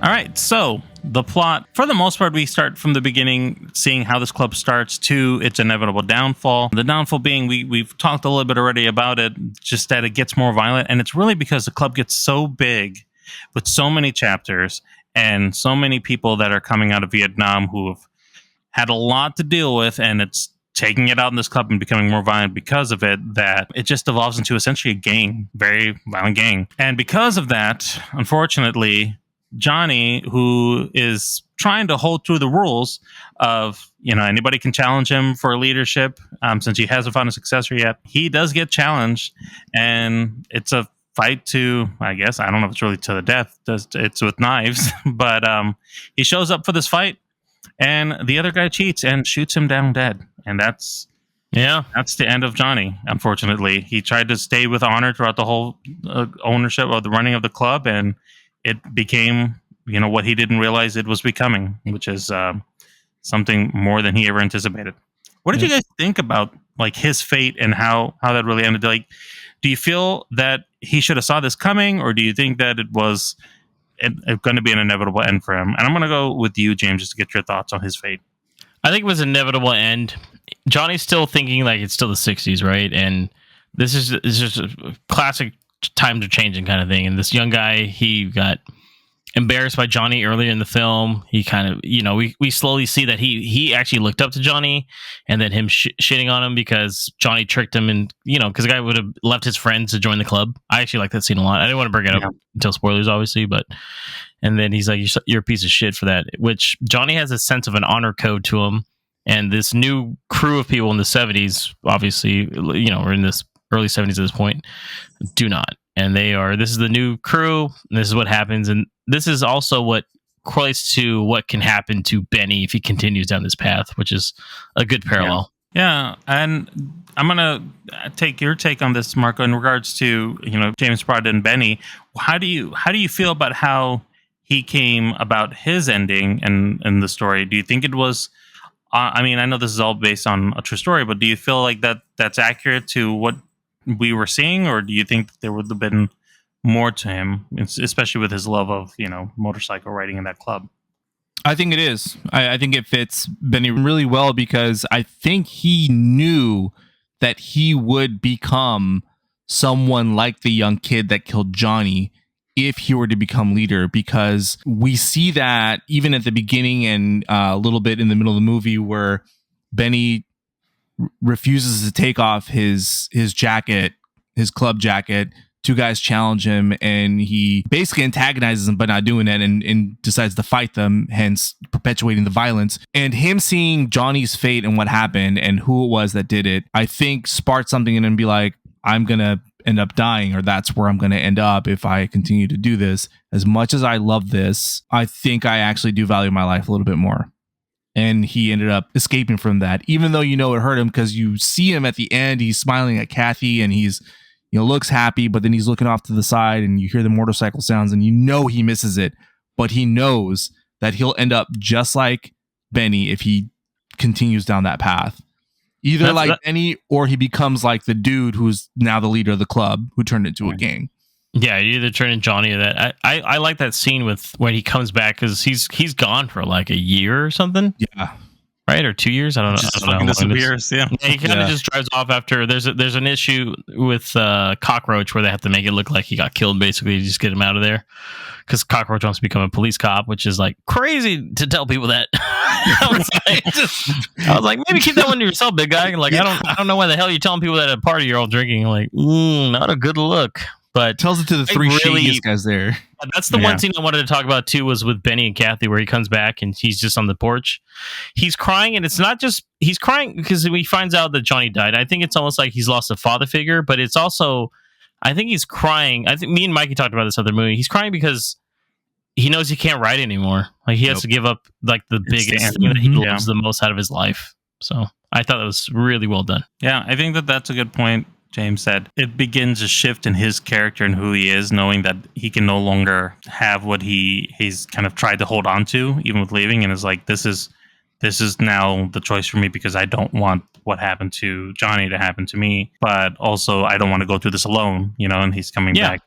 All right, so the plot, for the most part, we start from the beginning, seeing how this club starts to its inevitable downfall. The downfall being, we've talked a little bit already about it, just that it gets more violent. And it's really because the club gets so big with so many chapters and so many people that are coming out of Vietnam who have had a lot to deal with, and it's taking it out in this club and becoming more violent because of it, that it just evolves into essentially a gang, very violent gang. And because of that, unfortunately, Johnny, who is trying to hold through the rules of, anybody can challenge him for leadership, since he hasn't found a successor yet, he does get challenged, and it's a fight to, I guess, I don't know if it's really to the death, it's with knives, but he shows up for this fight, and the other guy cheats and shoots him down dead. And that's the end of Johnny, unfortunately. He tried to stay with honor throughout the whole ownership of the running of the club, and it became, what he didn't realize it was becoming, which is something more than he ever anticipated. What did you guys think about his fate and how that really ended? Do you feel that he should have saw this coming, or do you think that it was going to be an inevitable end for him? And I'm going to go with you, James, just to get your thoughts on his fate. I think it was an inevitable end. Johnny's still thinking like it's still the 60s, right? And this is just a classic times are changing kind of thing. And this young guy, he got embarrassed by Johnny earlier in the film. He kind of, we slowly see that he actually looked up to Johnny, and then him shitting on him because Johnny tricked him, and because the guy would have left his friends to join the club. I actually like that scene a lot. I didn't want to bring it up until spoilers, obviously, but and then he's like, "You're a piece of shit for that." Which Johnny has a sense of an honor code to him, and this new crew of people in the 70s, obviously, we're in this early 70s at this point, do not. And this is the new crew, and this is what happens. And this is also what correlates to what can happen to Benny if he continues down this path, which is a good parallel. Yeah. And I'm going to take your take on this, Marco, in regards to, James brought in Benny. How do you feel about how he came about his ending and the story? Do you think it was, I know this is all based on a true story, but do you feel like that's accurate to what we were seeing, or do you think there would have been more to him, especially with his love of motorcycle riding in that club? I think it is. I think it fits Benny really well, because I think he knew that he would become someone like the young kid that killed Johnny if he were to become leader, because we see that even at the beginning and a little bit in the middle of the movie where Benny refuses to take off his jacket, his club jacket. Two guys challenge him, and he basically antagonizes them by not doing it, and decides to fight them, hence perpetuating the violence. And him seeing Johnny's fate and what happened and who it was that did it, I think sparked something in him, be like, I'm gonna end up dying, or that's where I'm gonna end up if I continue to do this. As much as I love this, I think I actually do value my life a little bit more. And he ended up escaping from that, even though it hurt him, because you see him at the end, he's smiling at Kathy, and he's looks happy, but then he's looking off to the side, and you hear the motorcycle sounds, and he misses it, but he knows that he'll end up just like Benny if he continues down that path. Either Benny, or he becomes like the dude who's now the leader of the club who turned into a gang. Yeah, you either turn in Johnny or that. I like that scene with when he comes back, because he's gone for like a year or something. Yeah. Right, or 2 years? I don't know. Just fucking disappears. Yeah. He kind of just drives off after. There's an issue with Cockroach where they have to make it look like he got killed. Basically, just get him out of there, because Cockroach wants to become a police cop, which is like crazy to tell people that. I was like, maybe keep that one to yourself, big guy. Like, I don't know why the hell you're telling people that at a party you're all drinking. Like, not a good look. But tells it to the three shadiest guys there. That's the one scene I wanted to talk about too, was with Benny and Kathy, where he comes back and he's just on the porch. He's crying, and it's not just he's crying because he finds out that Johnny died. I think it's almost like he's lost a father figure, but it's also, I think he's crying. I think me and Mikey talked about this other movie. He's crying because he knows he can't ride anymore. Like, he has to give up like the biggest thing that he loves the most out of his life. So I thought that was really well done. Yeah, I think that's a good point. James said it begins a shift in his character and who he is, knowing that he can no longer have what he's kind of tried to hold on to, even with leaving, and is like, this is now the choice for me, because I don't want what happened to Johnny to happen to me, but also I don't want to go through this alone, and he's coming back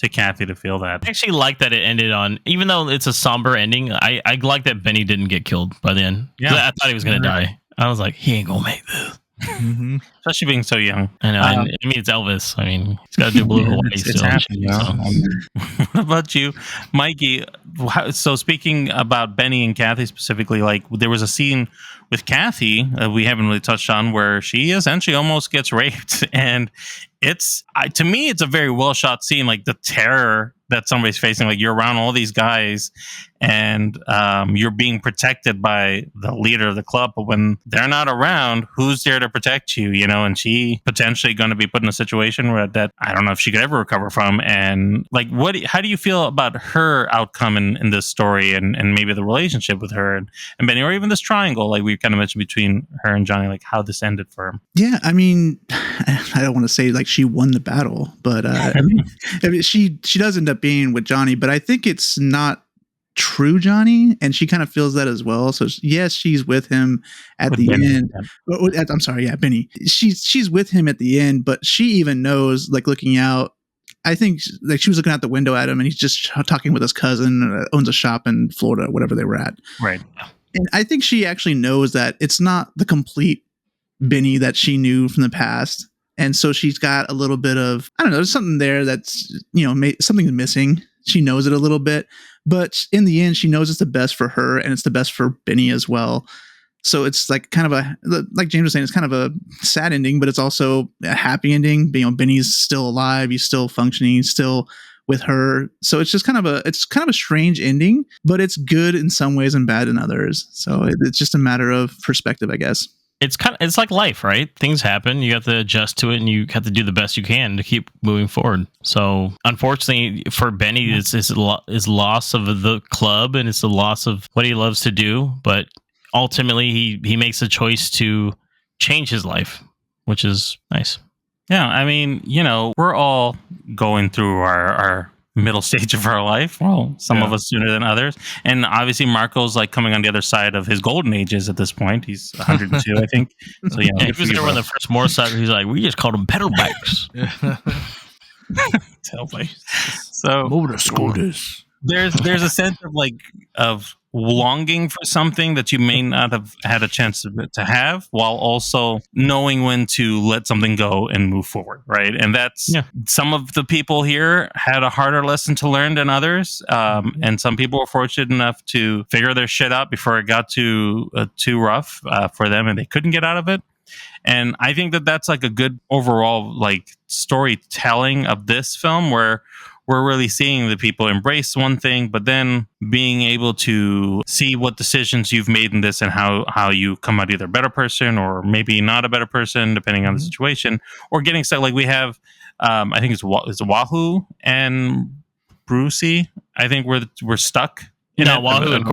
to Kathy to feel that. I actually like that it ended on, even though it's a somber ending. I like that Benny didn't get killed by the end. Yeah. I thought he was gonna die. I was like, he ain't gonna make this. Mm-hmm. Especially being so young. I know. I mean, it's Elvis. I mean, he's got to do blue Hawaii It's still. happening, What about you, Mikey? So speaking about Benny and Kathy specifically, like there was a scene with Kathy we haven't really touched on where she essentially almost gets raped, and to me it's a very well shot scene. Like the terror that somebody's facing, like you're around all these guys and you're being protected by the leader of the club, but when they're not around, who's there to protect you, you know? And she potentially going to be put in a situation where that I don't know if she could ever recover from. And like how do you feel about her outcome in this story, and maybe the relationship with her and Benny, or even this triangle like we kind of mentioned between her and Johnny, like how this ended for him? Yeah, I mean, I don't want to say like she won the battle, but I mean, she does end up being with Johnny, but I think it's not true Johnny, and she kind of feels that as well. So yes, she's with him at the Benny, end. I'm sorry, yeah, Benny. She's with him at the end, but she even knows, like looking out. I think like she was looking out the window at him, and he's just talking with his cousin, owns a shop in Florida, whatever they were at. Right. And I think she actually knows that it's not the complete Benny that she knew from the past. And so she's got a little bit of, I don't know, there's something there that's, something's missing. She knows it a little bit, but in the end, she knows it's the best for her and it's the best for Benny as well. So it's like kind of like James was saying, it's kind of a sad ending, but it's also a happy ending. Benny's still alive. He's still functioning. He's still with her. So it's just kind of a strange ending, but it's good in some ways and bad in others. So it's just a matter of perspective, I guess. It's like life, right? Things happen. You have to adjust to it, and you have to do the best you can to keep moving forward. So, unfortunately, for Benny, it's his loss of the club, and it's the loss of what he loves to do. But ultimately, he makes a choice to change his life, which is nice. Yeah, I mean, we're all going through our middle stage of our life. Well, some of us sooner than others. And obviously Marco's like coming on the other side of his golden ages at this point. He's 102, I think. So yeah, he was there when the first motorcycle. He's like, we just called them pedal bikes. So motor scooters. There's a sense of longing for something that you may not have had a chance to have, while also knowing when to let something go and move forward, right? And that's some of the people here had a harder lesson to learn than others, and some people were fortunate enough to figure their shit out before it got too rough for them, and they couldn't get out of it. And I think that's like a good overall like storytelling of this film, where we're really seeing the people embrace one thing, but then being able to see what decisions you've made in this and how you come out either a better person or maybe not a better person, depending on the situation, or getting stuck. Like we have, I think it's Wahoo and Brucey. I think we're stuck. Wahoo and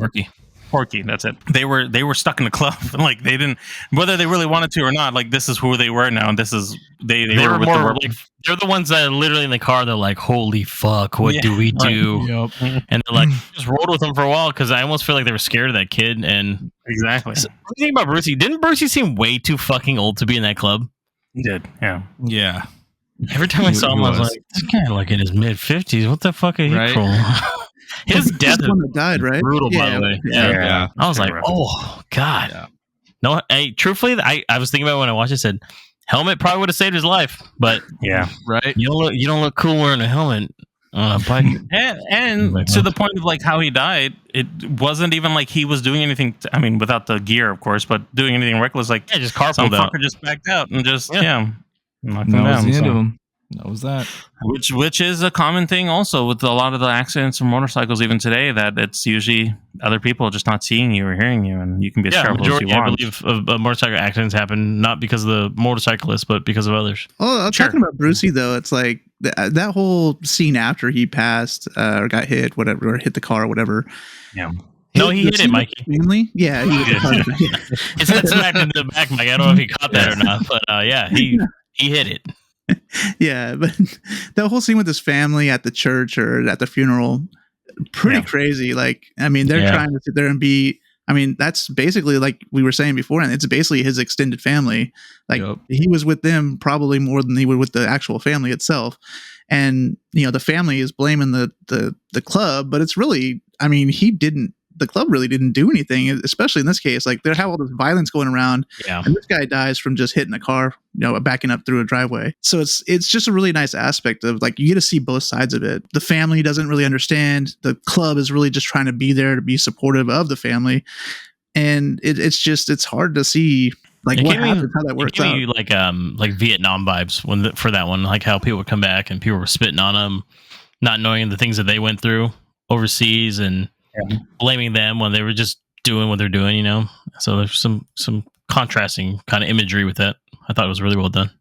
Corky, that's it. They were stuck in the club. Like they didn't, whether they really wanted to or not. Like this is who they were now, and this is they were with more like, they're the ones that are literally in the car. They're like, "Holy fuck, what do we do?" Right. Yep. And they're like, just rolled with them for a while because I almost feel like they were scared of that kid. And exactly. So, what do you think about Brucey? Didn't Brucey seem way too fucking old to be in that club? He did. Yeah. Every time I saw him, I was like, "This guy like in his mid-50s. What the fuck are he trolling?" His death one that died, right? Brutal, by the way. Yeah. I was like, oh god. Yeah. No, hey, truthfully, I was thinking about it when I watched it. Said helmet probably would have saved his life, but right. You don't look cool wearing a helmet on a bike. and to the point of like how he died, it wasn't even like he was doing anything. Without the gear, of course, but doing anything reckless. Like just carpooled some out. fucker just backed out and just knocked him That down. was the end of him. That was that. Which is a common thing also with a lot of the accidents from motorcycles even today, that it's usually other people just not seeing you or hearing you, and you can be as careful as you want. I believe of motorcycle accidents happen not because of the motorcyclist, but because of others. Oh, talking about Brucey though, it's like that whole scene after he passed or got hit, whatever, or hit the car or whatever. Yeah. No, he hit it, Mikey. Family? Yeah, he hit the car. It's not smacked into the back, Mike. I don't know if he caught that or not, but he hit it. Yeah, but the whole scene with his family at the church or at the funeral, pretty crazy. Like, they're trying to sit there and be I mean, that's basically like we were saying before, and it's basically his extended family. Like he was with them probably more than he would with the actual family itself. And, the family is blaming the club, but it's really, I mean, the club really didn't do anything, especially in this case. Like they have all this violence going around, and this guy dies from just hitting a car, backing up through a driveway. So it's just a really nice aspect of like, you get to see both sides of it. The family doesn't really understand. The club is really just trying to be there to be supportive of the family. And it's hard to see like what happens, how that works out. You like Vietnam vibes for that one, like how people would come back and people were spitting on them, not knowing the things that they went through overseas and blaming them when they were just doing what they're doing, So there's some contrasting kind of imagery with that. I thought it was really well done.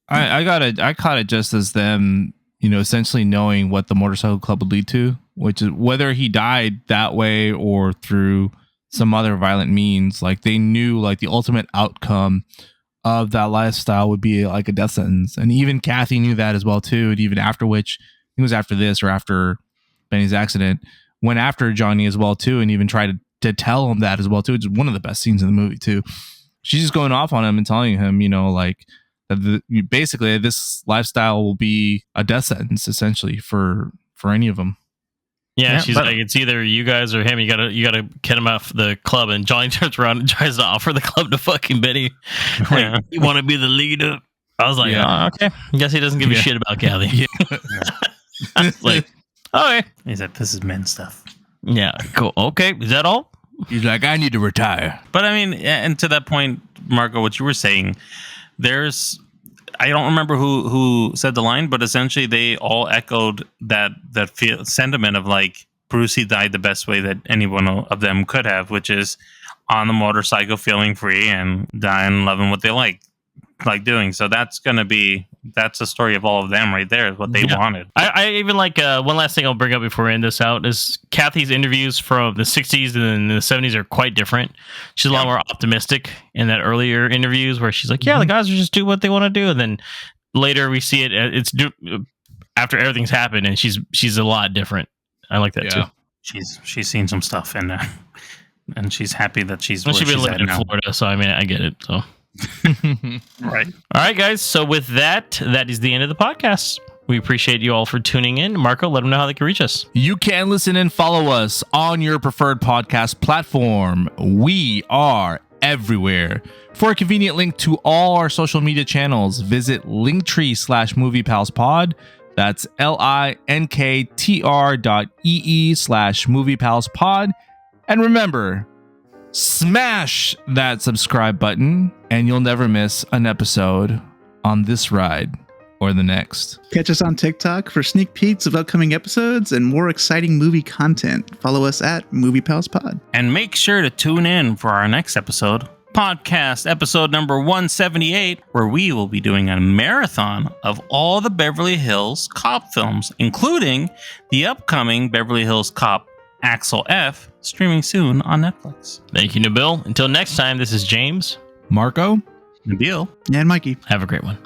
I caught it just as them, essentially knowing what the motorcycle club would lead to, which is whether he died that way or through some other violent means. Like they knew like the ultimate outcome of that lifestyle would be like a death sentence. And even Kathy knew that as well too. And even after which, it was after this or after Benny's accident, went after Johnny as well too, and even tried to tell him that as well too. It's one of the best scenes in the movie too. She's just going off on him and telling him, like basically this lifestyle will be a death sentence essentially for any of them. Yeah, she's like, it's either you guys or him. You gotta get him off the club. And Johnny turns around and tries to offer the club to fucking Benny. Like, you want to be the leader? I was like, oh, okay. I guess he doesn't give a shit about Kathy. Like, okay. He's like, this is men stuff. Yeah, cool. Okay, is that all? He's like, I need to retire. But I mean, and to that point, Marco, what you were saying, I don't remember who said the line, but essentially they all echoed that sentiment of like Brucey died the best way that any one of them could have, which is on the motorcycle, feeling free and dying, loving what they like doing. So that's the story of all of them right there, is what they wanted. I even like one last thing I'll bring up before we end this out is Kathy's interviews from the 60s and the 70s are quite different. She's a lot more optimistic in that earlier interviews where she's like, the guys are just do what they want to do. And then later we see it after everything's happened, and she's a lot different. I like that too. She's seen some stuff and she's happy that she's been living in Florida, so I mean I get it. So right. All right, guys. So with that is the end of the podcast. We appreciate you all for tuning in. Marco, let them know how they can reach us. You can listen and follow us on your preferred podcast platform. We are everywhere. For a convenient link to all our social media channels, visit linktree/moviepalspod. That's linktr.ee/moviepalspod. And remember, smash that subscribe button and you'll never miss an episode on this ride or the next. Catch us on TikTok for sneak peeks of upcoming episodes and more exciting movie content. Follow us at Movie Pals Pod. And make sure to tune in for our next episode, podcast episode number 178, where we will be doing a marathon of all the Beverly Hills Cop films, including the upcoming Beverly Hills Cop Axel F, streaming soon on Netflix. Thank you, Nabil. Until next time, this is James, Marco, Nabil, and Mikey. Have a great one.